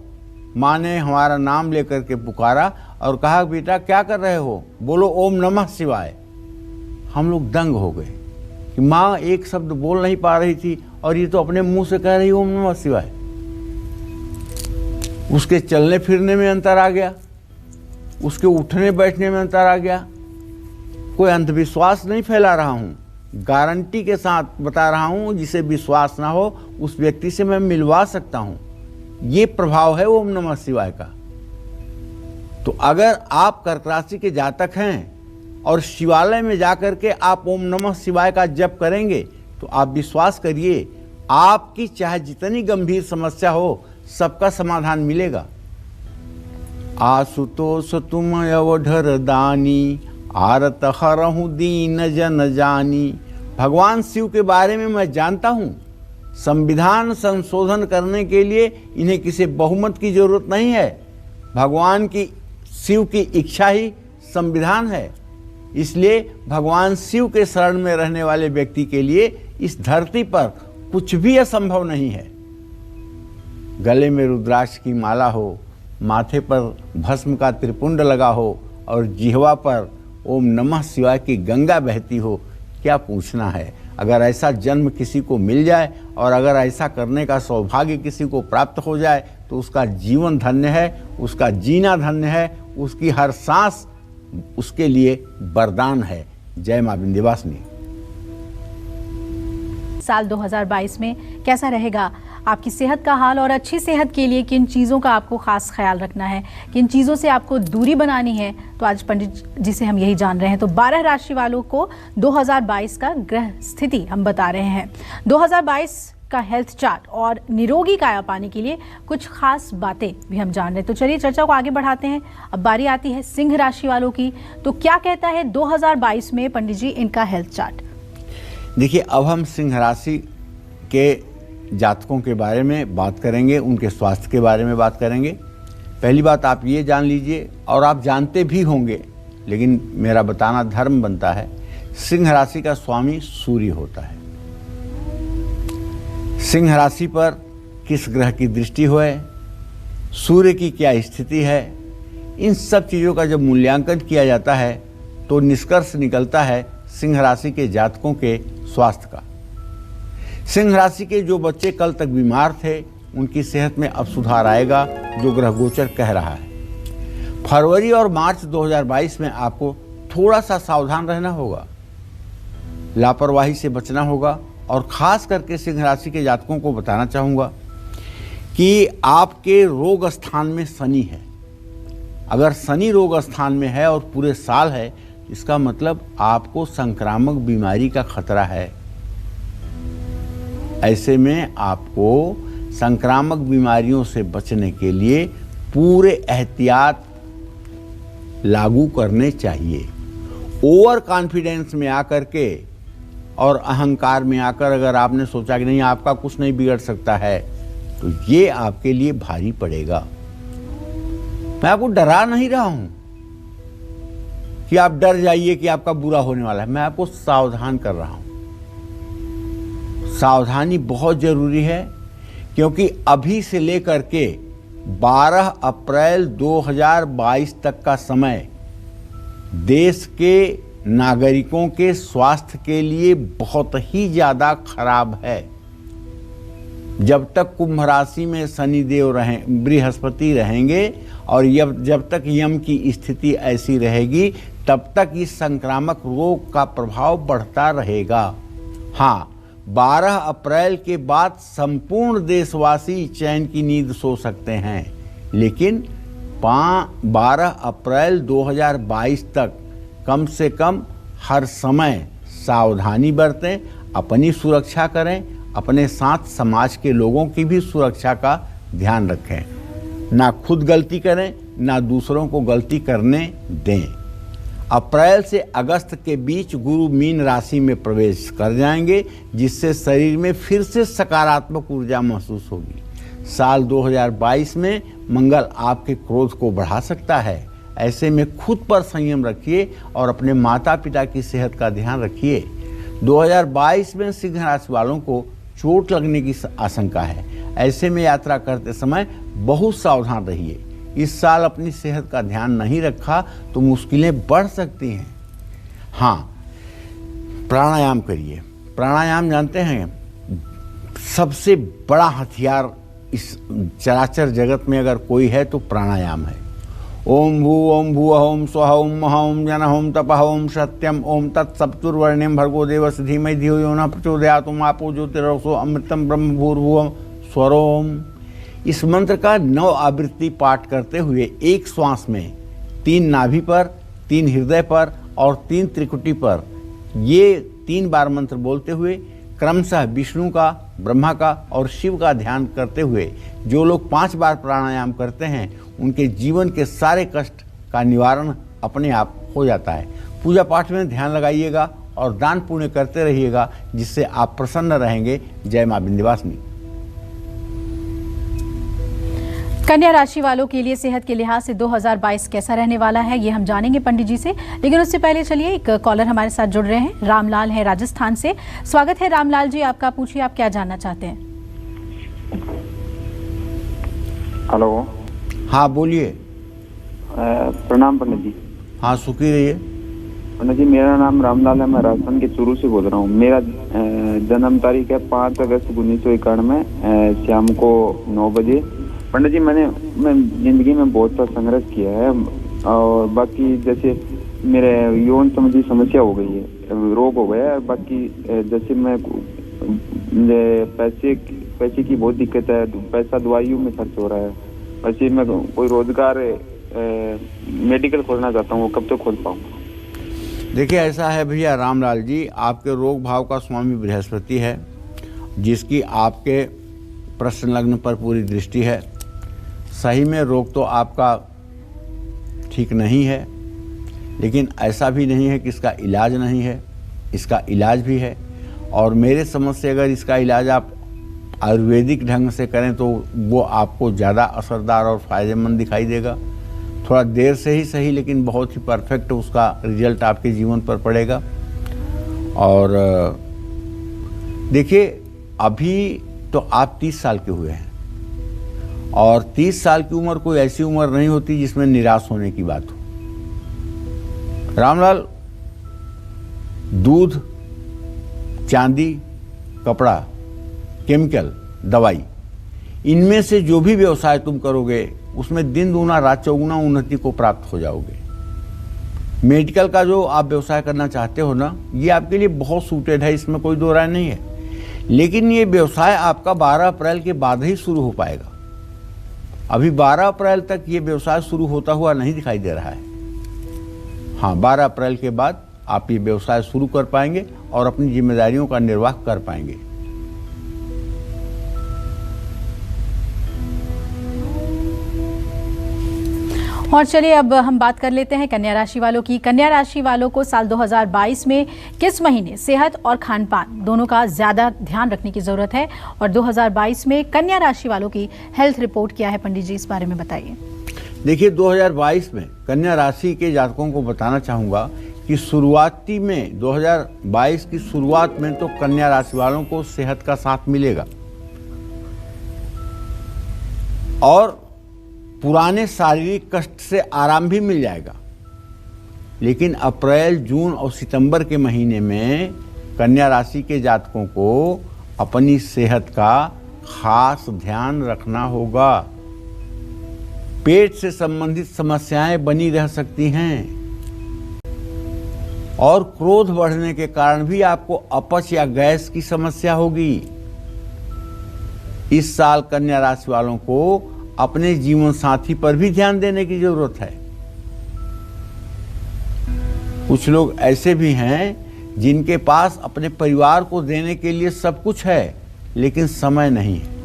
माँ ने हमारा नाम लेकर के पुकारा और कहा बेटा क्या कर रहे हो, बोलो ओम नमः शिवाय। हम लोग दंग हो गए कि माँ एक शब्द बोल नहीं पा रही थी और ये तो अपने मुंह से कह रही ओम नमः शिवाय। उसके चलने फिरने में अंतर आ गया, उसके उठने बैठने में अंतर आ गया। कोई अंधविश्वास नहीं फैला रहा हूँ, गारंटी के साथ बता रहा हूँ, जिसे विश्वास ना हो उस व्यक्ति से मैं मिलवा सकता हूँ। ये प्रभाव है ओम नमः शिवाय का। तो अगर आप कर्क राशि के जातक हैं और शिवालय में जाकर के आप ओम नमः शिवाय का जप करेंगे तो आप विश्वास करिए, आपकी चाहे जितनी गंभीर समस्या हो सबका समाधान मिलेगा। आशुतोष तुम अवधर दानी, आरत हरहु दीन जन जानी। भगवान शिव के बारे में मैं जानता हूँ। संविधान संशोधन करने के लिए इन्हें किसी बहुमत की जरूरत नहीं है। भगवान की शिव की इच्छा ही संविधान है। इसलिए भगवान शिव के शरण में रहने वाले व्यक्ति के लिए इस धरती पर कुछ भी असंभव नहीं है। गले में रुद्राक्ष की माला हो, माथे पर भस्म का त्रिपुंड लगा हो और जिह्वा पर ओम नमः शिवाय की गंगा बहती हो, क्या पूछना है। अगर ऐसा जन्म किसी को मिल जाए और अगर ऐसा करने का सौभाग्य किसी को प्राप्त हो जाए तो उसका जीवन धन्य है, उसका जीना धन्य है, उसकी हर सांस उसके लिए वरदान है। जय मां विंध्यवासिनी। साल 2022 में कैसा रहेगा, आपकी सेहत का हाल और अच्छी सेहत के लिए किन चीज़ों का आपको खास ख्याल रखना है, किन चीज़ों से आपको दूरी बनानी है, तो आज पंडित जी से हम यही जान रहे हैं। तो 12 राशि वालों को 2022 का ग्रह स्थिति हम बता रहे हैं। 2022 का हेल्थ चार्ट और निरोगी काया पाने के लिए कुछ खास बातें भी हम जान रहे हैं। तो चलिए चर्चा को आगे बढ़ाते हैं। अब बारी आती है सिंह राशि वालों की। तो क्या कहता है 2022 में पंडित जी इनका हेल्थ चार्ट? देखिए, अब हम सिंह राशि के जातकों के बारे में बात करेंगे, उनके स्वास्थ्य के बारे में बात करेंगे। पहली बात आप ये जान लीजिए, और आप जानते भी होंगे लेकिन मेरा बताना धर्म बनता है, सिंह राशि का स्वामी सूर्य होता है। सिंह राशि पर किस ग्रह की दृष्टि है, सूर्य की क्या स्थिति है, इन सब चीज़ों का जब मूल्यांकन किया जाता है तो निष्कर्ष निकलता है सिंह राशि के जातकों के स्वास्थ्य का। सिंह राशि के जो बच्चे कल तक बीमार थे उनकी सेहत में अब सुधार आएगा, जो ग्रह गोचर कह रहा है। फरवरी और मार्च 2022 में आपको थोड़ा सा सावधान रहना होगा, लापरवाही से बचना होगा। और खास करके सिंह राशि के जातकों को बताना चाहूँगा कि आपके रोग स्थान में शनि है। अगर शनि रोग स्थान में है और पूरे साल है, इसका मतलब आपको संक्रामक बीमारी का खतरा है। ऐसे में आपको संक्रामक बीमारियों से बचने के लिए पूरे एहतियात लागू करने चाहिए। ओवर कॉन्फिडेंस में आकर के और अहंकार में आकर अगर आपने सोचा कि नहीं आपका कुछ नहीं बिगड़ सकता है, तो ये आपके लिए भारी पड़ेगा। मैं आपको डरा नहीं रहा हूं कि आप डर जाइए कि आपका बुरा होने वाला है, मैं आपको सावधान कर रहा हूं। सावधानी बहुत जरूरी है, क्योंकि अभी से लेकर के 12 अप्रैल 2022 तक का समय देश के नागरिकों के स्वास्थ्य के लिए बहुत ही ज्यादा खराब है। जब तक कुंभ राशि में शनिदेव रहें, बृहस्पति रहेंगे और जब तक यम की स्थिति ऐसी रहेगी, तब तक इस संक्रामक रोग का प्रभाव बढ़ता रहेगा। हाँ, 12 अप्रैल के बाद संपूर्ण देशवासी चैन की नींद सो सकते हैं, लेकिन 12 अप्रैल 2022 तक कम से कम हर समय सावधानी बरतें, अपनी सुरक्षा करें, अपने साथ समाज के लोगों की भी सुरक्षा का ध्यान रखें। ना खुद गलती करें, ना दूसरों को गलती करने दें। अप्रैल से अगस्त के बीच गुरु मीन राशि में प्रवेश कर जाएंगे, जिससे शरीर में फिर से सकारात्मक ऊर्जा महसूस होगी। साल 2022 में मंगल आपके क्रोध को बढ़ा सकता है। ऐसे में खुद पर संयम रखिए और अपने माता पिता की सेहत का ध्यान रखिए। 2022 में सिंह राशि वालों को चोट लगने की आशंका है। ऐसे में यात्रा करते समय बहुत सावधान रहिए। इस साल अपनी सेहत का ध्यान नहीं रखा तो मुश्किलें बढ़ सकती हैं। हाँ, प्राणायाम करिए। प्राणायाम जानते हैं, सबसे बड़ा हथियार इस चराचर जगत में अगर कोई है तो प्राणायाम है। ओम भू ओम स्वः ओम मह ओम जन ओम तपः ओम सत्यम ओम तत्सवितुर्वरेण्यं भर्गो देवस्य धीमहि धियो यो नः प्रचोदयात्। ओम आपो ज्योतिरसो अमृतम ब्रह्म भूर्भुवः स्वरोम। इस मंत्र का 9 आवृत्ति पाठ करते हुए एक श्वास में 3 नाभि पर, 3 हृदय पर और 3 त्रिकुटी पर, ये 3 बार मंत्र बोलते हुए क्रमशः विष्णु का, ब्रह्मा का और शिव का ध्यान करते हुए जो लोग 5 बार प्राणायाम करते हैं उनके जीवन के सारे कष्ट का निवारण अपने आप हो जाता है। पूजा पाठ में ध्यान लगाइएगा और दान पुण्य करते रहिएगा, जिससे आप प्रसन्न रहेंगे। जय मां विंध्यवासिनी। कन्या राशि वालों के लिए सेहत के लिहाज से 2022 कैसा रहने वाला है, ये हम जानेंगे पंडित जी से। लेकिन उससे पहले चलिए, एक कॉलर हमारे साथ जुड़ रहे हैं। रामलाल है राजस्थान से। स्वागत है रामलाल जी आपका। पूछिए, आप क्या जानना चाहते हैं? हेलो। हाँ बोलिए। प्रणाम पंडित जी। हाँ, सुखी रहिए। पंडित जी, मेरा नाम रामलाल है, मैं राजस्थान के चूरू से बोल रहा हूँ। मेरा जन्म तारीख है 5 अगस्त 1991 में शाम को 9 बजे। पंडित जी, मैं जिंदगी में बहुत सा संघर्ष किया है और बाकी जैसे मेरे यौन संबंधी समस्या हो गई है, रोग हो गया है। बाकी जैसे मैं पैसे की बहुत दिक्कत है, पैसा दवाइयों में खर्च हो रहा है। वैसे मैं कोई रोजगार मेडिकल खोलना चाहता हूँ, वो कब तक खोल पाऊंगा? देखिए, ऐसा है भैया रामलाल जी, आपके रोग भाव का स्वामी बृहस्पति है, जिसकी आपके प्रश्न लग्न पर पूरी दृष्टि है। सही में रोग तो आपका ठीक नहीं है, लेकिन ऐसा भी नहीं है कि इसका इलाज नहीं है, इसका इलाज भी है। और मेरे समझ से अगर इसका इलाज आप आयुर्वेदिक ढंग से करें तो वो आपको ज़्यादा असरदार और फ़ायदेमंद दिखाई देगा। थोड़ा देर से ही सही, लेकिन बहुत ही परफेक्ट उसका रिजल्ट आपके जीवन पर पड़ेगा। और देखिए, अभी तो आप 30 साल के हुए हैं और 30 साल की उम्र कोई ऐसी उम्र नहीं होती जिसमें निराश होने की बात हो। रामलाल, दूध, चांदी, कपड़ा, केमिकल, दवाई, इनमें से जो भी व्यवसाय तुम करोगे उसमें दिन दूना रात चौगुना उन्नति को प्राप्त हो जाओगे। मेडिकल का जो आप व्यवसाय करना चाहते हो ना, ये आपके लिए बहुत सूटेड है, इसमें कोई दो राय नहीं है। लेकिन ये व्यवसाय आपका 12 अप्रैल के बाद ही शुरू हो पाएगा। अभी 12 अप्रैल तक ये व्यवसाय शुरू होता हुआ नहीं दिखाई दे रहा है। हाँ, 12 अप्रैल के बाद आप ये व्यवसाय शुरू कर पाएंगे और अपनी जिम्मेदारियों का निर्वाह कर पाएंगे। और चलिए, अब हम बात कर लेते हैं कन्या राशि वालों की। कन्या राशि वालों को साल 2022 में किस महीने सेहत और खान पान दोनों का ज्यादा ध्यान रखने की जरूरत है, और 2022 में कन्या राशि वालों की हेल्थ रिपोर्ट क्या है, पंडित जी इस बारे में बताइए। देखिए, 2022 में कन्या राशि के जातकों को बताना चाहूंगा कि शुरुआती में 2022 की शुरुआत में तो कन्या राशि वालों को सेहत का साथ मिलेगा और पुराने शारीरिक कष्ट से आराम भी मिल जाएगा। लेकिन अप्रैल, जून और सितंबर के महीने में कन्या राशि के जातकों को अपनी सेहत का खास ध्यान रखना होगा। पेट से संबंधित समस्याएं बनी रह सकती हैं और क्रोध बढ़ने के कारण भी आपको अपच या गैस की समस्या होगी। इस साल कन्या राशि वालों को अपने जीवन साथी पर भी ध्यान देने की जरूरत है। कुछ लोग ऐसे भी हैं जिनके पास अपने परिवार को देने के लिए सब कुछ है, लेकिन समय नहीं है।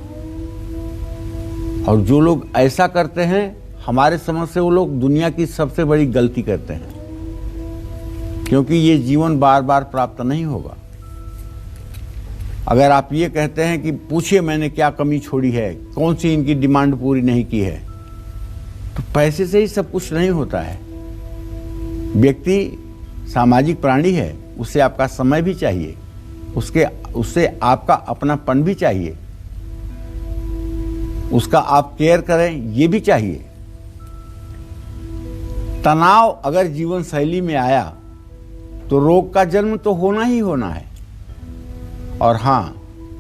और जो लोग ऐसा करते हैं, हमारे समझ से वो लोग दुनिया की सबसे बड़ी गलती करते हैं, क्योंकि ये जीवन बार बार प्राप्त नहीं होगा। अगर आप ये कहते हैं कि पूछिए मैंने क्या कमी छोड़ी है, कौन सी इनकी डिमांड पूरी नहीं की है, तो पैसे से ही सब कुछ नहीं होता है। व्यक्ति सामाजिक प्राणी है, उससे आपका समय भी चाहिए, उससे आपका अपनापन भी चाहिए, उसका आप केयर करें ये भी चाहिए। तनाव अगर जीवन शैली में आया तो रोग का जन्म तो होना ही होना है। और हाँ,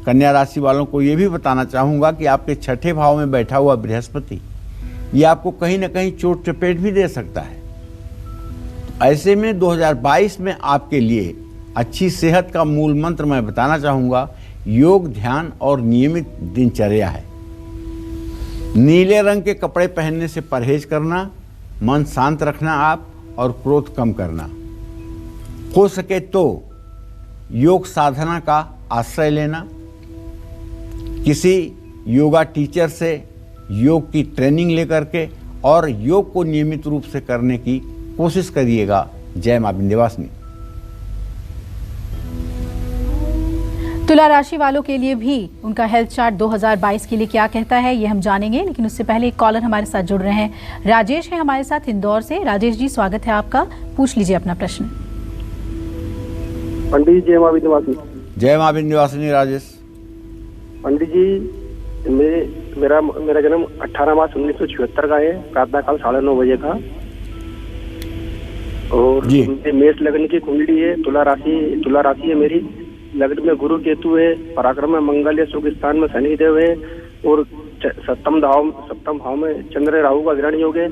कन्या राशि वालों को ये भी बताना चाहूँगा कि आपके छठे भाव में बैठा हुआ बृहस्पति ये आपको कहीं ना कहीं चोट चपेट भी दे सकता है। ऐसे में 2022 में आपके लिए अच्छी सेहत का मूल मंत्र मैं बताना चाहूँगा, योग, ध्यान और नियमित दिनचर्या है। नीले रंग के कपड़े पहनने से परहेज करना, मन शांत रखना आप, और क्रोध कम करना। हो सके तो योग साधना का आश्रय लेना, किसी योगा टीचर से योग की ट्रेनिंग लेकर के और योग को नियमित रूप से करने की कोशिश करिएगा। जय मां विंध्यवासिनी। तुला राशि वालों के लिए भी उनका हेल्थ चार्ट 2022 के लिए क्या कहता है ये हम जानेंगे, लेकिन उससे पहले एक कॉलर हमारे साथ जुड़ रहे हैं। राजेश है हमारे साथ इंदौर से। राजेश जी, स्वागत है आपका, पूछ लीजिए अपना प्रश्न। पंडित जी, जय मां विंध्यवासिनी। जय मां विंध्यवासिनी। राजेश, पंडित जी, मेरा जन्म 18 मार्च 1976 का है, प्रातःकाल 9:30 बजे का, और मेष लग्न की कुंडली है। तुला राशि है मेरी। लग्न में गुरु केतु है, पराक्रम में मंगल है, सुख स्थान में शनिदेव है, और सप्तम भाव में चंद्र राहु का ग्रहण योग है।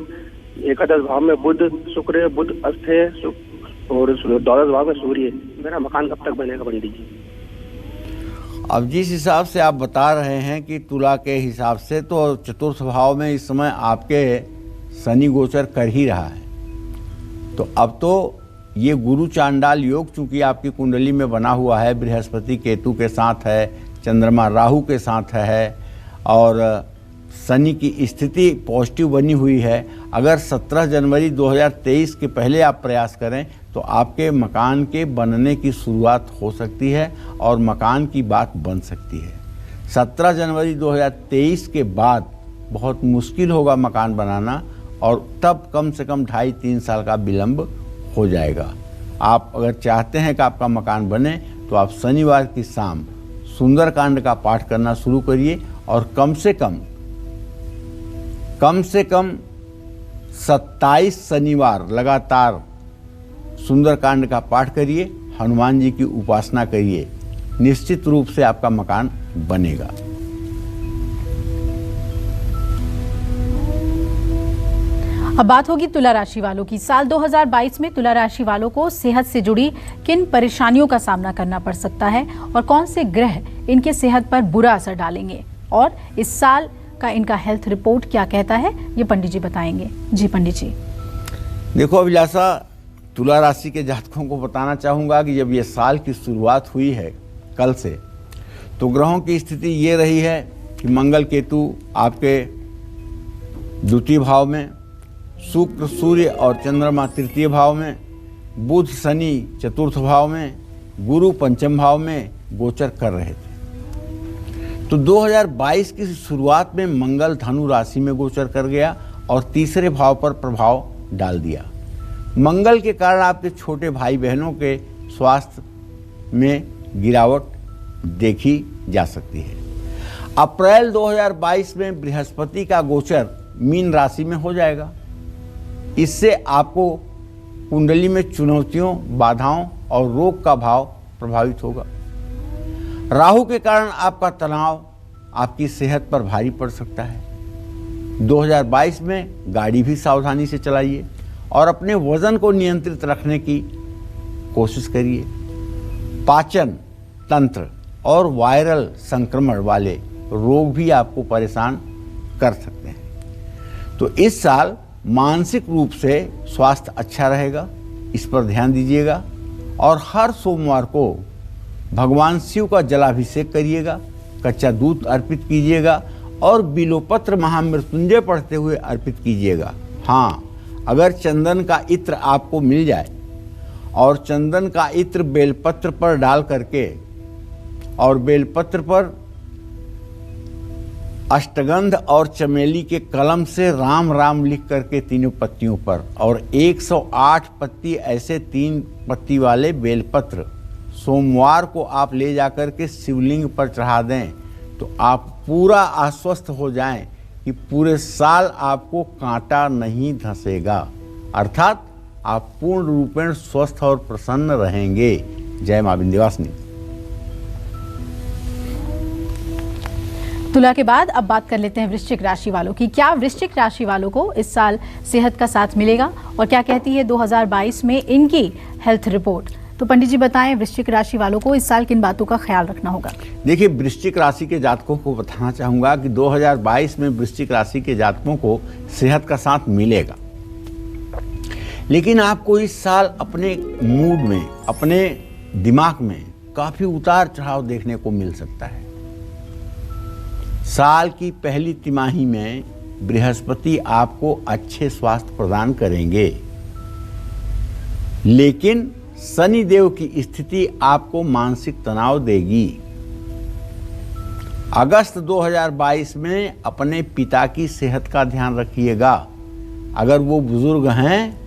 एकादश भाव में बुध शुक्र है, बुध अस्त है, और द्वादश भाव में सूर्य है। मेरा मकान कब तक बनेगा पंडित जी? अब जिस हिसाब से आप बता रहे हैं कि तुला के हिसाब से, तो चतुर्थ भाव में इस समय आपके शनि गोचर कर ही रहा है। तो अब तो ये गुरु चांडाल योग चूंकि आपकी कुंडली में बना हुआ है, बृहस्पति केतु के साथ है, चंद्रमा राहु के साथ है, और शनि की स्थिति पॉजिटिव बनी हुई है। अगर 17 जनवरी 2023 के पहले आप प्रयास करें तो आपके मकान के बनने की शुरुआत हो सकती है और मकान की बात बन सकती है। 17 जनवरी 2023 के बाद बहुत मुश्किल होगा मकान बनाना, और तब कम से कम 2.5-3 साल का विलंब हो जाएगा। आप अगर चाहते हैं कि आपका मकान बने तो आप शनिवार की शाम सुंदरकांड का पाठ करना शुरू करिए, और कम से कम 27 शनिवार लगातार सुंदरकांड का पाठ करिए, हनुमान जी की उपासना करिए, निश्चित रूप से आपका मकान बनेगा। अब बात होगी तुला राशि वालों की। साल 2022 में तुला राशि वालों को सेहत से जुड़ी किन परेशानियों का सामना करना पड़ सकता है, और कौन से ग्रह इनके सेहत पर बुरा असर डालेंगे, और इस साल का इनका हेल्थ रिपोर्ट क्या कहता है, ये पंडित जी बताएंगे। जी पंडित जी। देखो अभिलाषा, तुला राशि के जातकों को बताना चाहूँगा कि जब ये साल की शुरुआत हुई है कल से, तो ग्रहों की स्थिति ये रही है कि मंगल केतु आपके द्वितीय भाव में, शुक्र सूर्य और चंद्रमा तृतीय भाव में, बुध शनि चतुर्थ भाव में, गुरु पंचम भाव में गोचर कर रहे थे। तो 2022 की शुरुआत में मंगल धनु राशि में गोचर कर गया और तीसरे भाव पर प्रभाव डाल दिया। मंगल के कारण आपके छोटे भाई बहनों के स्वास्थ्य में गिरावट देखी जा सकती है। अप्रैल 2022 में बृहस्पति का गोचर मीन राशि में हो जाएगा। इससे आपको कुंडली में चुनौतियों, बाधाओं और रोग का भाव प्रभावित होगा। राहु के कारण आपका तनाव आपकी सेहत पर भारी पड़ सकता है। 2022 में गाड़ी भी सावधानी से चलाइए और अपने वजन को नियंत्रित रखने की कोशिश करिए। पाचन तंत्र और वायरल संक्रमण वाले रोग भी आपको परेशान कर सकते हैं। तो इस साल मानसिक रूप से स्वास्थ्य अच्छा रहेगा, इस पर ध्यान दीजिएगा। और हर सोमवार को भगवान शिव का जलाभिषेक करिएगा, कच्चा दूध अर्पित कीजिएगा और बिल्वपत्र महामृत्युंजय पढ़ते हुए अर्पित कीजिएगा। हाँ, अगर चंदन का इत्र आपको मिल जाए और चंदन का इत्र बेलपत्र पर डाल करके और बेलपत्र पर अष्टगंध और चमेली के कलम से राम राम लिख करके तीनों पत्तियों पर और 108 पत्ती ऐसे 3 पत्ती वाले बेलपत्र सोमवार को आप ले जाकर के शिवलिंग पर चढ़ा दें तो आप पूरा आश्वस्त हो जाएं कि पूरे साल आपको कांटा नहीं धंसेगा। अर्थात आप पूर्ण रूपेण स्वस्थ और प्रसन्न रहेंगे। जय मां विंध्यवासिनी। तुला के बाद अब बात कर लेते हैं वृश्चिक राशि वालों की। क्या वृश्चिक राशि वालों को इस साल सेहत का साथ मिलेगा और क्या कहती है 2022 में इनकी हेल्थ रिपोर्ट? तो पंडित जी बताएं, वृश्चिक राशि वालों को इस साल किन बातों का ख्याल रखना होगा? देखिए, वृश्चिक राशि के जातकों को बताना चाहूंगा कि 2022 में वृश्चिक राशि के जातकों को सेहत का साथ मिलेगा, लेकिन आपको इस साल अपने मूड में, अपने दिमाग में काफी उतार चढ़ाव देखने को मिल सकता है। साल की पहली तिमाही में बृहस्पति आपको अच्छे स्वास्थ्य प्रदान करेंगे, लेकिन शनि देव की स्थिति आपको मानसिक तनाव देगी। अगस्त 2022 में अपने पिता की सेहत का ध्यान रखिएगा। अगर वो बुजुर्ग हैं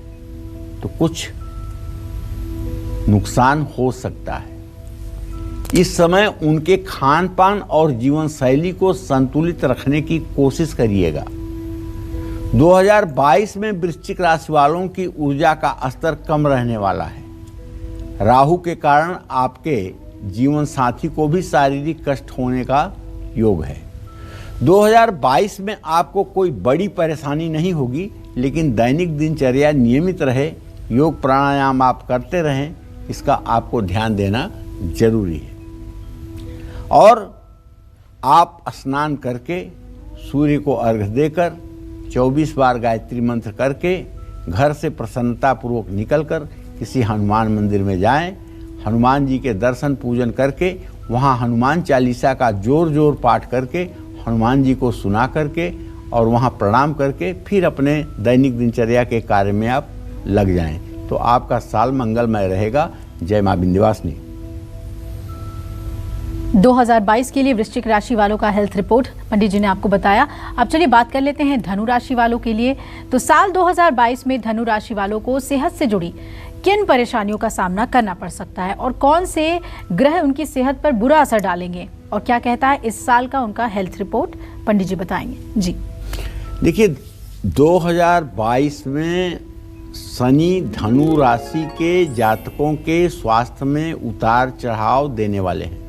तो कुछ नुकसान हो सकता है। इस समय उनके खान पान और जीवन शैली को संतुलित रखने की कोशिश करिएगा। 2022 में वृश्चिक राशि वालों की ऊर्जा का स्तर कम रहने वाला है। राहु के कारण आपके जीवन साथी को भी शारीरिक कष्ट होने का योग है। 2022 में आपको कोई बड़ी परेशानी नहीं होगी, लेकिन दैनिक दिनचर्या नियमित रहे, योग प्राणायाम आप करते रहें, इसका आपको ध्यान देना जरूरी है। और आप स्नान करके सूर्य को अर्घ्य देकर 24 बार गायत्री मंत्र करके घर से प्रसन्नतापूर्वक निकलकर किसी हनुमान मंदिर में जाएं। हनुमान जी के दर्शन पूजन करके वहां हनुमान चालीसा का जोर जोर पाठ करके हनुमान जी को सुना करके और वहां प्रणाम करके फिर अपने दैनिक दिनचर्या के कार्य में आप लग जाएं, तो आपका साल मंगलमय रहेगा। जय मां विंध्यवासिनी। 2022 के लिए वृश्चिक राशि वालों का हेल्थ रिपोर्ट पंडित जी ने आपको बताया। अब चलिए बात कर लेते हैं धनु राशि वालों के लिए। तो साल 2022 में धनु राशि वालों को सेहत से जुड़ी किन परेशानियों का सामना करना पड़ सकता है और कौन से ग्रह उनकी सेहत पर बुरा असर डालेंगे और क्या कहता है इस साल का उनका हेल्थ रिपोर्ट? पंडित जी बताएंगे। जी देखिए, 2022 में शनि धनु राशि के जातकों के स्वास्थ्य में उतार चढ़ाव देने वाले हैं,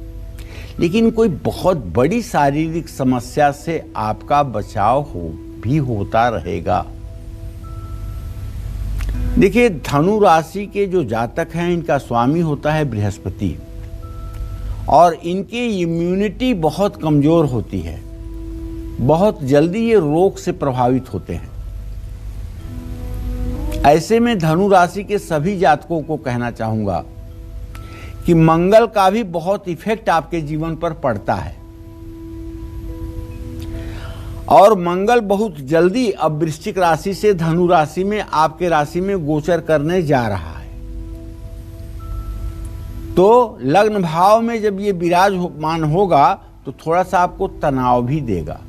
लेकिन कोई बहुत बड़ी शारीरिक समस्या से आपका बचाव भी होता रहेगा। देखिए, धनु राशि के जो जातक हैं, इनका स्वामी होता है बृहस्पति और इनकी इम्यूनिटी बहुत कमजोर होती है, बहुत जल्दी ये रोग से प्रभावित होते हैं। ऐसे में धनु राशि के सभी जातकों को कहना चाहूंगा कि मंगल का भी बहुत इफेक्ट आपके जीवन पर पड़ता है और मंगल बहुत जल्दी अब वृश्चिक राशि से धनु राशि में आपके राशि में गोचर करने जा रहा है। तो लग्न भाव में जब ये विराजमान होगा तो थोड़ा सा आपको तनाव भी देगा।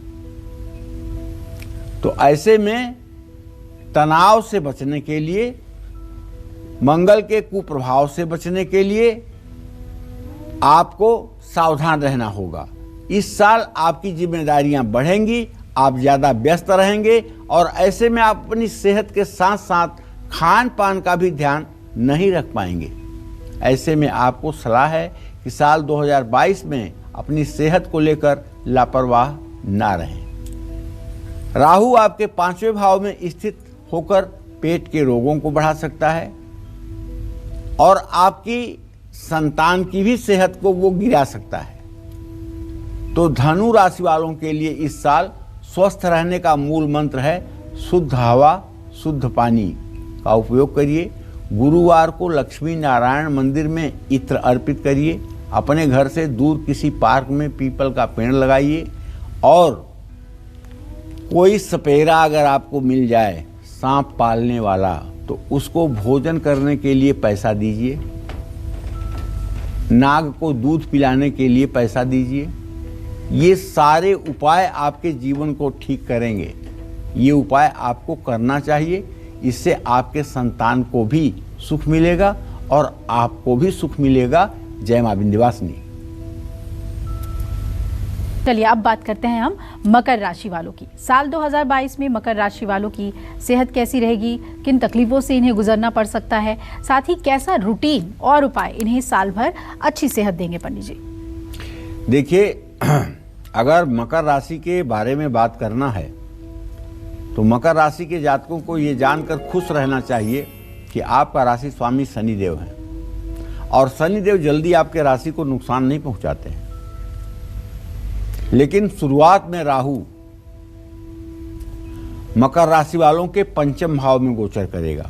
तो ऐसे में तनाव से बचने के लिए, मंगल के कुप्रभाव से बचने के लिए आपको सावधान रहना होगा। इस साल आपकी जिम्मेदारियां बढ़ेंगी, आप ज्यादा व्यस्त रहेंगे और ऐसे में आप अपनी सेहत के साथ साथ खान पान का भी ध्यान नहीं रख पाएंगे। ऐसे में आपको सलाह है कि साल 2022 में अपनी सेहत को लेकर लापरवाह ना रहें। राहु आपके 5वें भाव में स्थित होकर पेट के रोगों को बढ़ा सकता है और आपकी संतान की भी सेहत को वो गिरा सकता है। तो धनु राशि वालों के लिए इस साल स्वस्थ रहने का मूल मंत्र है शुद्ध हवा, शुद्ध पानी का उपयोग करिए। गुरुवार को लक्ष्मी नारायण मंदिर में इत्र अर्पित करिए। अपने घर से दूर किसी पार्क में पीपल का पेड़ लगाइए और कोई सपेरा अगर आपको मिल जाए, सांप पालने वाला, तो उसको भोजन करने के लिए पैसा दीजिए। नाग को दूध पिलाने के लिए पैसा दीजिए। ये सारे उपाय आपके जीवन को ठीक करेंगे। ये उपाय आपको करना चाहिए। इससे आपके संतान को भी सुख मिलेगा और आपको भी सुख मिलेगा। जय मां विंध्यवासिनी। चलिए अब बात करते हैं हम मकर राशि वालों की। साल 2022 में मकर राशि वालों की सेहत कैसी रहेगी, किन तकलीफों से इन्हें गुजरना पड़ सकता है, साथ ही कैसा रूटीन और उपाय इन्हें साल भर अच्छी सेहत देंगे पंडित जी। देखिए, अगर मकर राशि के बारे में बात करना है तो मकर राशि के जातकों को ये जानकर खुश रहना चाहिए कि आपका राशि स्वामी शनिदेव है और शनिदेव जल्दी आपके राशि को नुकसान नहीं पहुंचाते हैं। लेकिन शुरुआत में राहु मकर राशि वालों के पंचम भाव में गोचर करेगा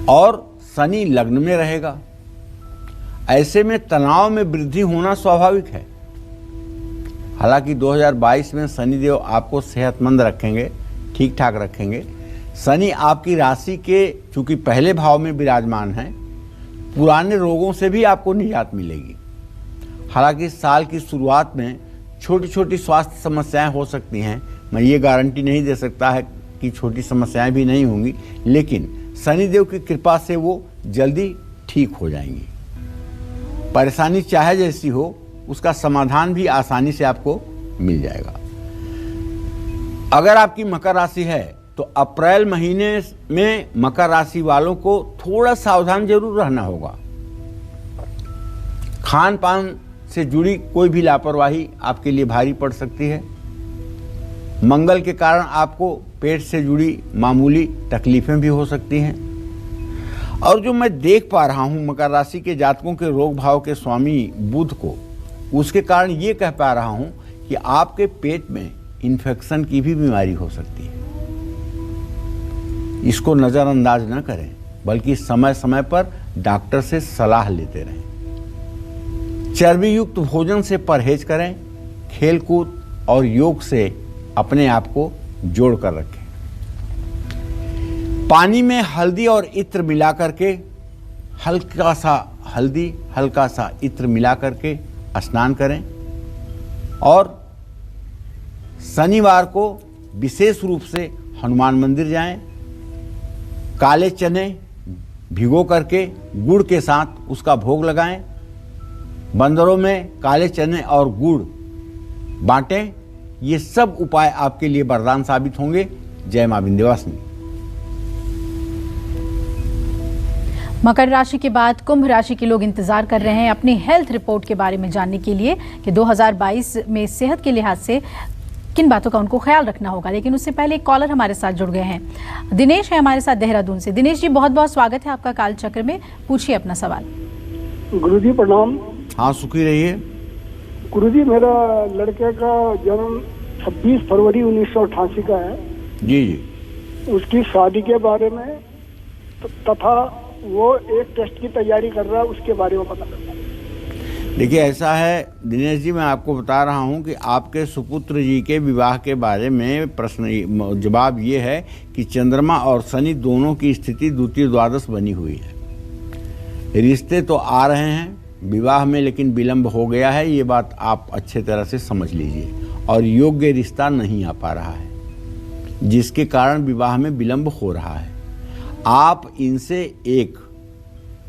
और शनि लग्न में रहेगा। ऐसे में तनाव में वृद्धि होना स्वाभाविक है। हालांकि 2022 में शनिदेव आपको सेहतमंद रखेंगे, ठीक ठाक रखेंगे। शनि आपकी राशि के चूंकि पहले भाव में विराजमान हैं, पुराने रोगों से भी आपको निजात मिलेगी। हालांकि साल की शुरुआत में छोटी छोटी स्वास्थ्य समस्याएं हो सकती हैं। मैं ये गारंटी नहीं दे सकता है कि छोटी समस्याएं भी नहीं होंगी, लेकिन शनिदेव की कृपा से वो जल्दी ठीक हो जाएंगी। परेशानी चाहे जैसी हो, उसका समाधान भी आसानी से आपको मिल जाएगा। अगर आपकी मकर राशि है तो अप्रैल महीने में मकर राशि वालों को थोड़ा सावधान जरूर रहना होगा। खान पान से जुड़ी कोई भी लापरवाही आपके लिए भारी पड़ सकती है। मंगल के कारण आपको पेट से जुड़ी मामूली तकलीफें भी हो सकती हैं। और जो मैं देख पा रहा हूं मकर राशि के जातकों के रोग भाव के स्वामी बुध को, उसके कारण ये कह पा रहा हूं कि आपके पेट में इन्फेक्शन की भी बीमारी हो सकती है। इसको नज़रअंदाज न करें, बल्कि समय समय पर डॉक्टर से सलाह लेते रहें। चर्बी युक्त भोजन से परहेज करें। खेलकूद और योग से अपने आप को जोड़ कर रखें। पानी में हल्दी और इत्र मिला करके हल्का सा हल्दी, हल्का सा इत्र मिला करके स्नान करें। और शनिवार को विशेष रूप से हनुमान मंदिर जाएं। काले चने भिगो करके गुड़ के साथ उसका भोग लगाएं। बंदरों में काले चने और गुड़ बांटें। ये सब उपाय आपके लिए वरदान साबित होंगे। जय मां विंध्यवासिनी। मकर राशि के बाद कुंभ राशि के लोग इंतजार कर रहे हैं अपनी हेल्थ रिपोर्ट के बारे में जानने के लिए कि 2022 में सेहत के लिहाज से किन बातों का उनको ख्याल रखना होगा। लेकिन उससे पहले एक कॉलर हमारे साथ जुड़ गए हैं। दिनेश है हमारे साथ देहरादून से। दिनेश जी, बहुत बहुत स्वागत है आपका काल चक्र में। पूछिए अपना सवाल। गुरुजी प्रणाम। हाँ, सुखी रहिए। गुरुजी, मेरा लड़के का जन्म 26 फरवरी 1988 का है। जी जी। उसकी शादी के बारे में तथा वो एक टेस्ट की तैयारी कर रहा है, उसके बारे में पता करना है। देखिए, ऐसा है दिनेश जी, मैं आपको बता रहा हूं कि आपके सुपुत्र जी के विवाह के बारे में प्रश्न जवाब ये है कि चंद्रमा और शनि दोनों की स्थिति द्वितीय द्वादश बनी हुई है। रिश्ते तो आ रहे हैं विवाह में, लेकिन विलंब हो गया है। ये बात आप अच्छे तरह से समझ लीजिए। और योग्य रिश्ता नहीं आ पा रहा है, जिसके कारण विवाह में विलंब हो रहा है। आप इनसे एक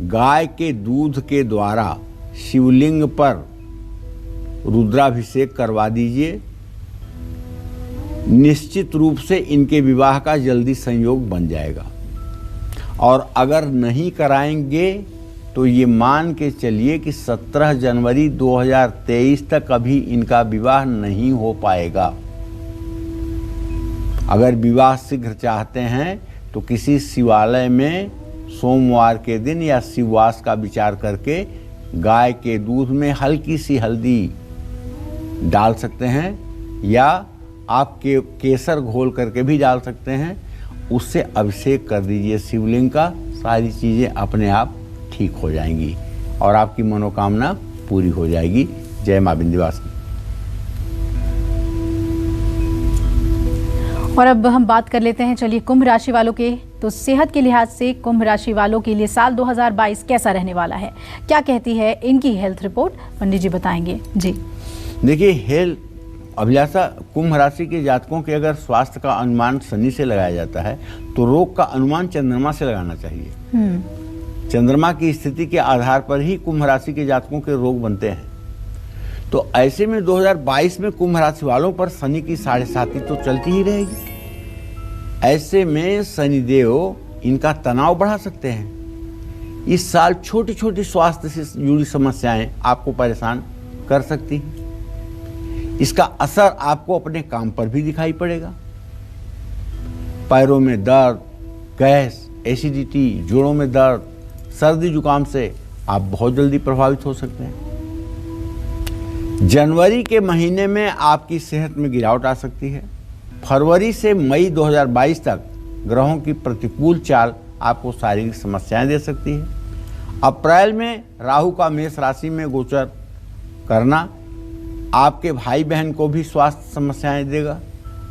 गाय के दूध के द्वारा शिवलिंग पर रुद्राभिषेक करवा दीजिए। निश्चित रूप से इनके विवाह का जल्दी संयोग बन जाएगा। और अगर नहीं कराएंगे तो ये मान के चलिए कि 17 जनवरी 2023 तक अभी इनका विवाह नहीं हो पाएगा। अगर विवाह शीघ्र चाहते हैं तो किसी शिवालय में सोमवार के दिन या शिववास का विचार करके गाय के दूध में हल्की सी हल्दी डाल सकते हैं, या आप केसर घोल करके भी डाल सकते हैं। उससे अभिषेक कर दीजिए शिवलिंग का। सारी चीज़ें अपने आप ठीक हो जाएंगी और आपकी मनोकामना पूरी हो जाएगी। जय मां विंध्यवासिनी। और अब हम बात कर लेते हैं, चलिए, कुंभ राशि वालों के। तो सेहत के लिहाज से कुंभ राशि वालों के लिए साल 2022 कैसा रहने वाला है, क्या कहती है इनकी हेल्थ रिपोर्ट, पंडित जी बताएंगे। जी देखिए, हेल्थ अभिलाषा कुंभ राशि के जातकों के अगर स्वास्थ्य का अनुमान शनि से लगाया जाता है तो रोग का अनुमान चंद्रमा से लगाना चाहिए। चंद्रमा की स्थिति के आधार पर ही कुंभ राशि के जातकों के रोग बनते हैं। तो ऐसे में 2022 में कुंभ राशि वालों पर शनि की 7.5 तो चलती ही रहेगी। ऐसे में शनिदेव इनका तनाव बढ़ा सकते हैं। इस साल छोटी छोटी स्वास्थ्य से जुड़ी समस्याएं आपको परेशान कर सकती हैं। इसका असर आपको अपने काम पर भी दिखाई पड़ेगा। पैरों में दर्द, गैस, एसिडिटी, जोड़ों में दर्द, सर्दी जुकाम से आप बहुत जल्दी प्रभावित हो सकते हैं। जनवरी के महीने में आपकी सेहत में गिरावट आ सकती है। फरवरी से मई 2022 तक ग्रहों की प्रतिकूल चाल आपको शारीरिक समस्याएं दे सकती है। अप्रैल में राहु का मेष राशि में गोचर करना आपके भाई बहन को भी स्वास्थ्य समस्याएं देगा।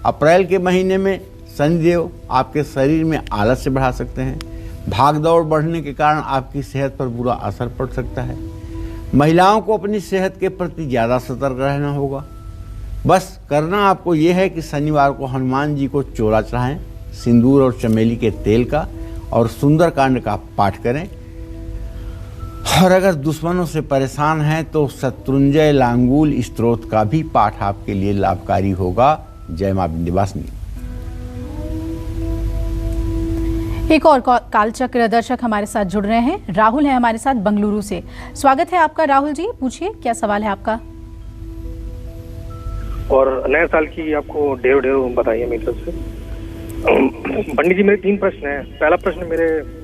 अप्रैल के महीने में शनिदेव आपके शरीर में आलस्य बढ़ा सकते हैं। भागदौड़ बढ़ने के कारण आपकी सेहत पर बुरा असर पड़ सकता है। महिलाओं को अपनी सेहत के प्रति ज़्यादा सतर्क रहना होगा। बस करना आपको ये है कि शनिवार को हनुमान जी को चोला चढ़ाएं, सिंदूर और चमेली के तेल का, और सुंदरकांड का पाठ करें। और अगर दुश्मनों से परेशान हैं तो शत्रुंजय लांगूल स्तोत्र का भी पाठ आपके लिए लाभकारी होगा। जय मां विंध्यवासिनी। एक और कालचक्र दर्शक हमारे साथ जुड़ रहे हैं। राहुल है हमारे साथ बेंगलुरु से। स्वागत है आपका राहुल जी, पूछिए क्या सवाल है आपका। और नए साल की आपको ढेर बताइए मेरी तरफ से। पंडित जी मेरे 3 प्रश्न हैं। पहला प्रश्न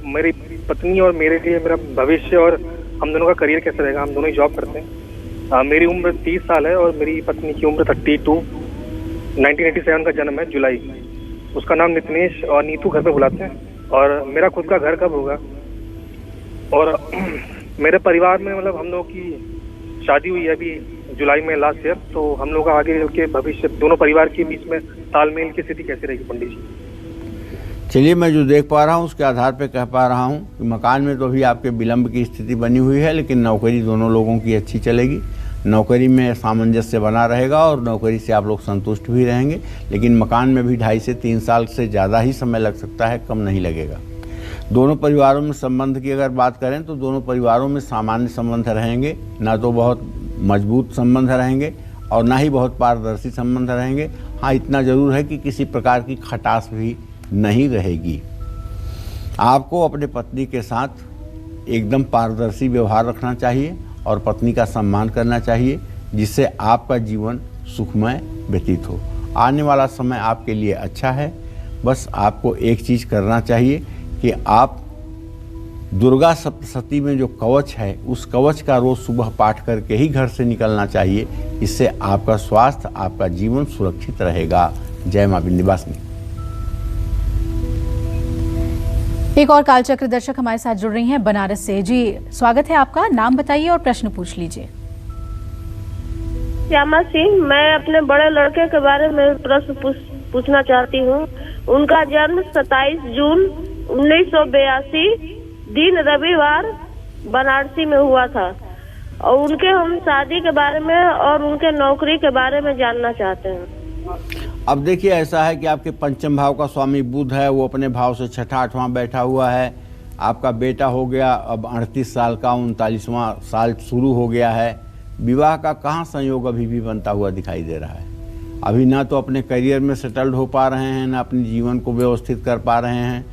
मेरी पत्नी और मेरे लिए मेरा भविष्य और हम दोनों का करियर कैसे रहेगा। हम दोनों ही जॉब करते हैं। मेरी उम्र 30 साल है और मेरी पत्नी की उम्र 32। 1987 का जन्म है, जुलाई। उसका नाम नितनेश और नीतू घर पे बुलाते हैं। और मेरा खुद का घर कब होगा। और मेरे परिवार में मतलब हम लोगों की शादी हुई है अभी जुलाई में लास्ट ईयर। तो हम लोग का आगे के भविष्य दोनों परिवार के बीच में तालमेल की स्थिति कैसे रहेगी पंडित जी। चलिए, मैं जो देख पा रहा हूँ उसके आधार पर कह पा रहा हूँ कि मकान में तो अभी आपके विलंब की स्थिति बनी हुई है, लेकिन नौकरी दोनों लोगों की अच्छी चलेगी। नौकरी में सामंजस्य बना रहेगा और नौकरी से आप लोग संतुष्ट भी रहेंगे। लेकिन मकान में भी 2.5 से 3 साल से ज़्यादा ही समय लग सकता है, कम नहीं लगेगा। दोनों परिवारों में संबंध की अगर बात करें तो दोनों परिवारों में सामान्य संबंध रहेंगे, ना तो बहुत मजबूत संबंध रहेंगे और ना ही बहुत पारदर्शी संबंध रहेंगे। हाँ, इतना ज़रूर है कि किसी प्रकार की खटास भी नहीं रहेगी। आपको अपने पत्नी के साथ एकदम पारदर्शी व्यवहार रखना चाहिए और पत्नी का सम्मान करना चाहिए, जिससे आपका जीवन सुखमय व्यतीत हो। आने वाला समय आपके लिए अच्छा है। बस आपको एक चीज़ करना चाहिए कि आप दुर्गा सप्तशती में जो कवच है उस कवच का रोज़ सुबह पाठ करके ही घर से निकलना चाहिए। इससे आपका स्वास्थ्य, आपका जीवन सुरक्षित रहेगा। जय मां विंध्यवासिनी। एक और कालचक्र दर्शक हमारे साथ जुड़ रही हैं बनारस से। जी स्वागत है आपका, नाम बताइए और प्रश्न पूछ लीजिए। श्यामा सिंह, मैं अपने बड़े लड़के के बारे में प्रश्न पूछना चाहती हूँ। उनका जन्म 27 जून 1982 दिन रविवार बनारसी में हुआ था और उनके हम शादी के बारे में और उनके नौकरी के बारे में जानना चाहते हैं। अब देखिए, ऐसा है कि आपके पंचम भाव का स्वामी बुध है, वो अपने भाव से 6ठा 8वां बैठा हुआ है। आपका बेटा हो गया अब 38 साल का, 39वां साल शुरू हो गया है। विवाह का कहाँ संयोग अभी भी बनता हुआ दिखाई दे रहा है। अभी ना तो अपने करियर में सेटल्ड हो पा रहे हैं, ना अपने जीवन को व्यवस्थित कर पा रहे हैं।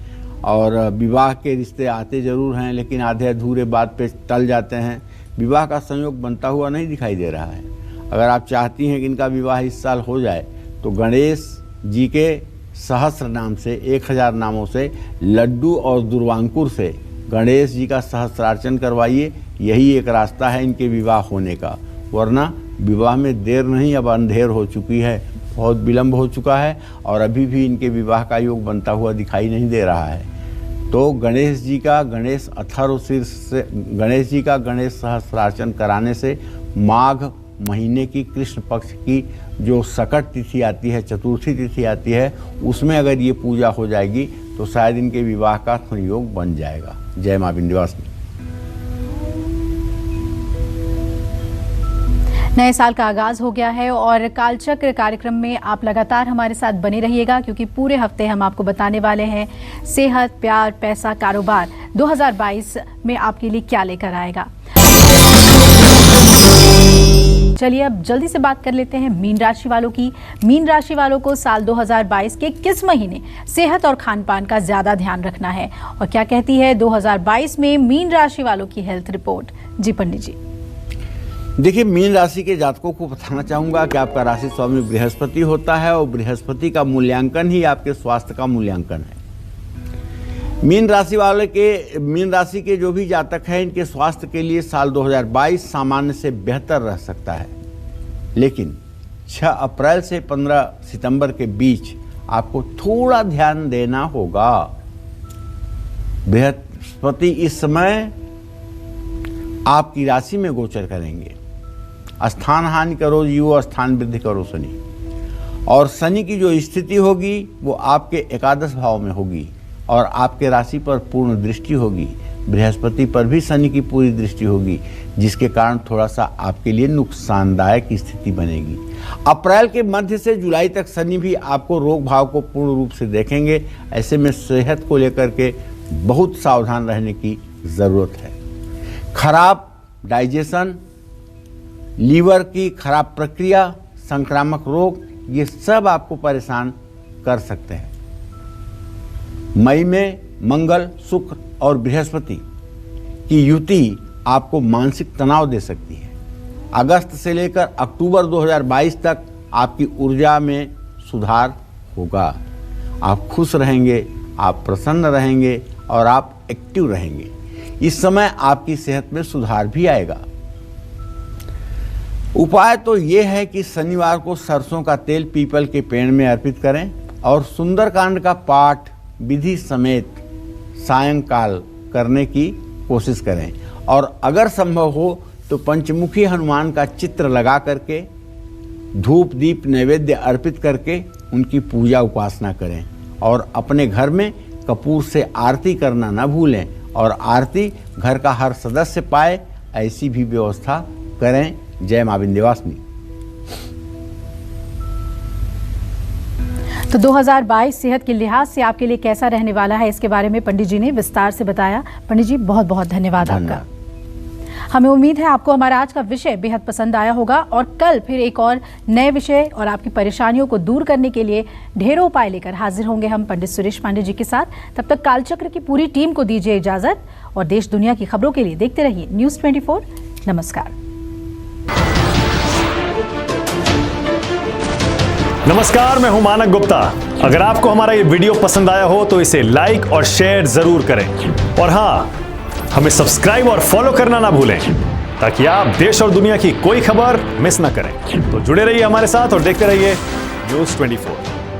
और विवाह के रिश्ते आते ज़रूर हैं, लेकिन आधे अधूरे बात पे टल जाते हैं। विवाह का संयोग बनता हुआ नहीं दिखाई दे रहा है। अगर आप चाहती हैं कि इनका विवाह इस साल हो जाए तो गणेश जी के सहस्र नाम से, 1000 नामों से, लड्डू और दुर्वांकुर से गणेश जी का सहस्रार्चन करवाइए। यही एक रास्ता है इनके विवाह होने का। वरना विवाह में देर नहीं, अब अंधेर हो चुकी है, बहुत विलंब हो चुका है और अभी भी इनके विवाह का योग बनता हुआ दिखाई नहीं दे रहा है। तो गणेश जी का गणेश अथर्वशीर्ष से गणेश जी का गणेश सहस्रार्चन कराने से माघ महीने की कृष्ण पक्ष की जो सकट तिथि आती है, चतुर्थी तिथि आती है, उसमें अगर ये पूजा हो जाएगी तो शायद इनके विवाह का संयोग बन जाएगा। जय मां विंध्यवासिनी। नए साल का आगाज हो गया है और कालचक्र कार्यक्रम में आप लगातार हमारे साथ बने रहिएगा, क्योंकि पूरे हफ्ते हम आपको बताने वाले हैं सेहत, प्यार, पैसा, कारोबार 2022 में आपके लिए क्या लेकर आएगा। चलिए अब जल्दी से बात कर लेते हैं मीन राशि वालों की। मीन राशि वालों को साल 2022 के किस महीने सेहत और खान पान का ज्यादा ध्यान रखना है और क्या कहती है 2022 में मीन राशि वालों की हेल्थ रिपोर्ट? जी पंडित जी। देखिए, मीन राशि के जातकों को बताना चाहूंगा कि आपका राशि स्वामी बृहस्पति होता है और बृहस्पति का मूल्यांकन ही आपके स्वास्थ्य का मूल्यांकन है। मीन राशि के जो भी जातक हैं, इनके स्वास्थ्य के लिए साल 2022 सामान्य से बेहतर रह सकता है, लेकिन 6 अप्रैल से 15 सितंबर के बीच आपको थोड़ा ध्यान देना होगा। बृहस्पति इस समय आपकी राशि में गोचर करेंगे। स्थान हानि करो जीवो, स्थान वृद्धि करो शनि। और शनि की जो स्थिति होगी वो आपके एकादश भाव में होगी और आपके राशि पर पूर्ण दृष्टि होगी। बृहस्पति पर भी शनि की पूरी दृष्टि होगी, जिसके कारण थोड़ा सा आपके लिए नुकसानदायक स्थिति बनेगी। अप्रैल के मध्य से जुलाई तक शनि भी आपको रोग भाव को पूर्ण रूप से देखेंगे। ऐसे में सेहत को लेकर के बहुत सावधान रहने की ज़रूरत है। खराब डाइजेशन, लीवर की खराब प्रक्रिया, संक्रामक रोग, ये सब आपको परेशान कर सकते हैं। मई में मंगल, शुक्र और बृहस्पति की युति आपको मानसिक तनाव दे सकती है। अगस्त से लेकर अक्टूबर 2022 तक आपकी ऊर्जा में सुधार होगा। आप खुश रहेंगे, आप प्रसन्न रहेंगे और आप एक्टिव रहेंगे। इस समय आपकी सेहत में सुधार भी आएगा। उपाय तो ये है कि शनिवार को सरसों का तेल पीपल के पेड़ में अर्पित करें और सुंदरकांड का पाठ विधि समेत सायंकाल करने की कोशिश करें। और अगर संभव हो तो पंचमुखी हनुमान का चित्र लगा करके धूप दीप नैवेद्य अर्पित करके उनकी पूजा उपासना करें। और अपने घर में कपूर से आरती करना न भूलें और आरती घर का हर सदस्य पाए, ऐसी भी व्यवस्था करें। जय मां विंध्यवासिनी। तो 2022 सेहत के लिहाज से आपके लिए कैसा रहने वाला है, इसके बारे में पंडित जी ने विस्तार से बताया। पंडित जी बहुत बहुत धन्यवाद आपका। हमें उम्मीद है आपको हमारा आज का विषय बेहद पसंद आया होगा और कल फिर एक और नए विषय और आपकी परेशानियों को दूर करने के लिए ढेरों उपाय लेकर हाजिर होंगे हम पंडित सुरेश पांडे जी के साथ। तब तक कालचक्र की पूरी टीम को दीजिए इजाजत और देश दुनिया की खबरों के लिए देखते रहिए न्यूज़ 24। नमस्कार। नमस्कार, मैं हूं मानक गुप्ता। अगर आपको हमारा ये वीडियो पसंद आया हो तो इसे लाइक और शेयर जरूर करें और हाँ, हमें सब्सक्राइब और फॉलो करना ना भूलें ताकि आप देश और दुनिया की कोई खबर मिस ना करें। तो जुड़े रहिए हमारे साथ और देखते रहिए न्यूज़ 24।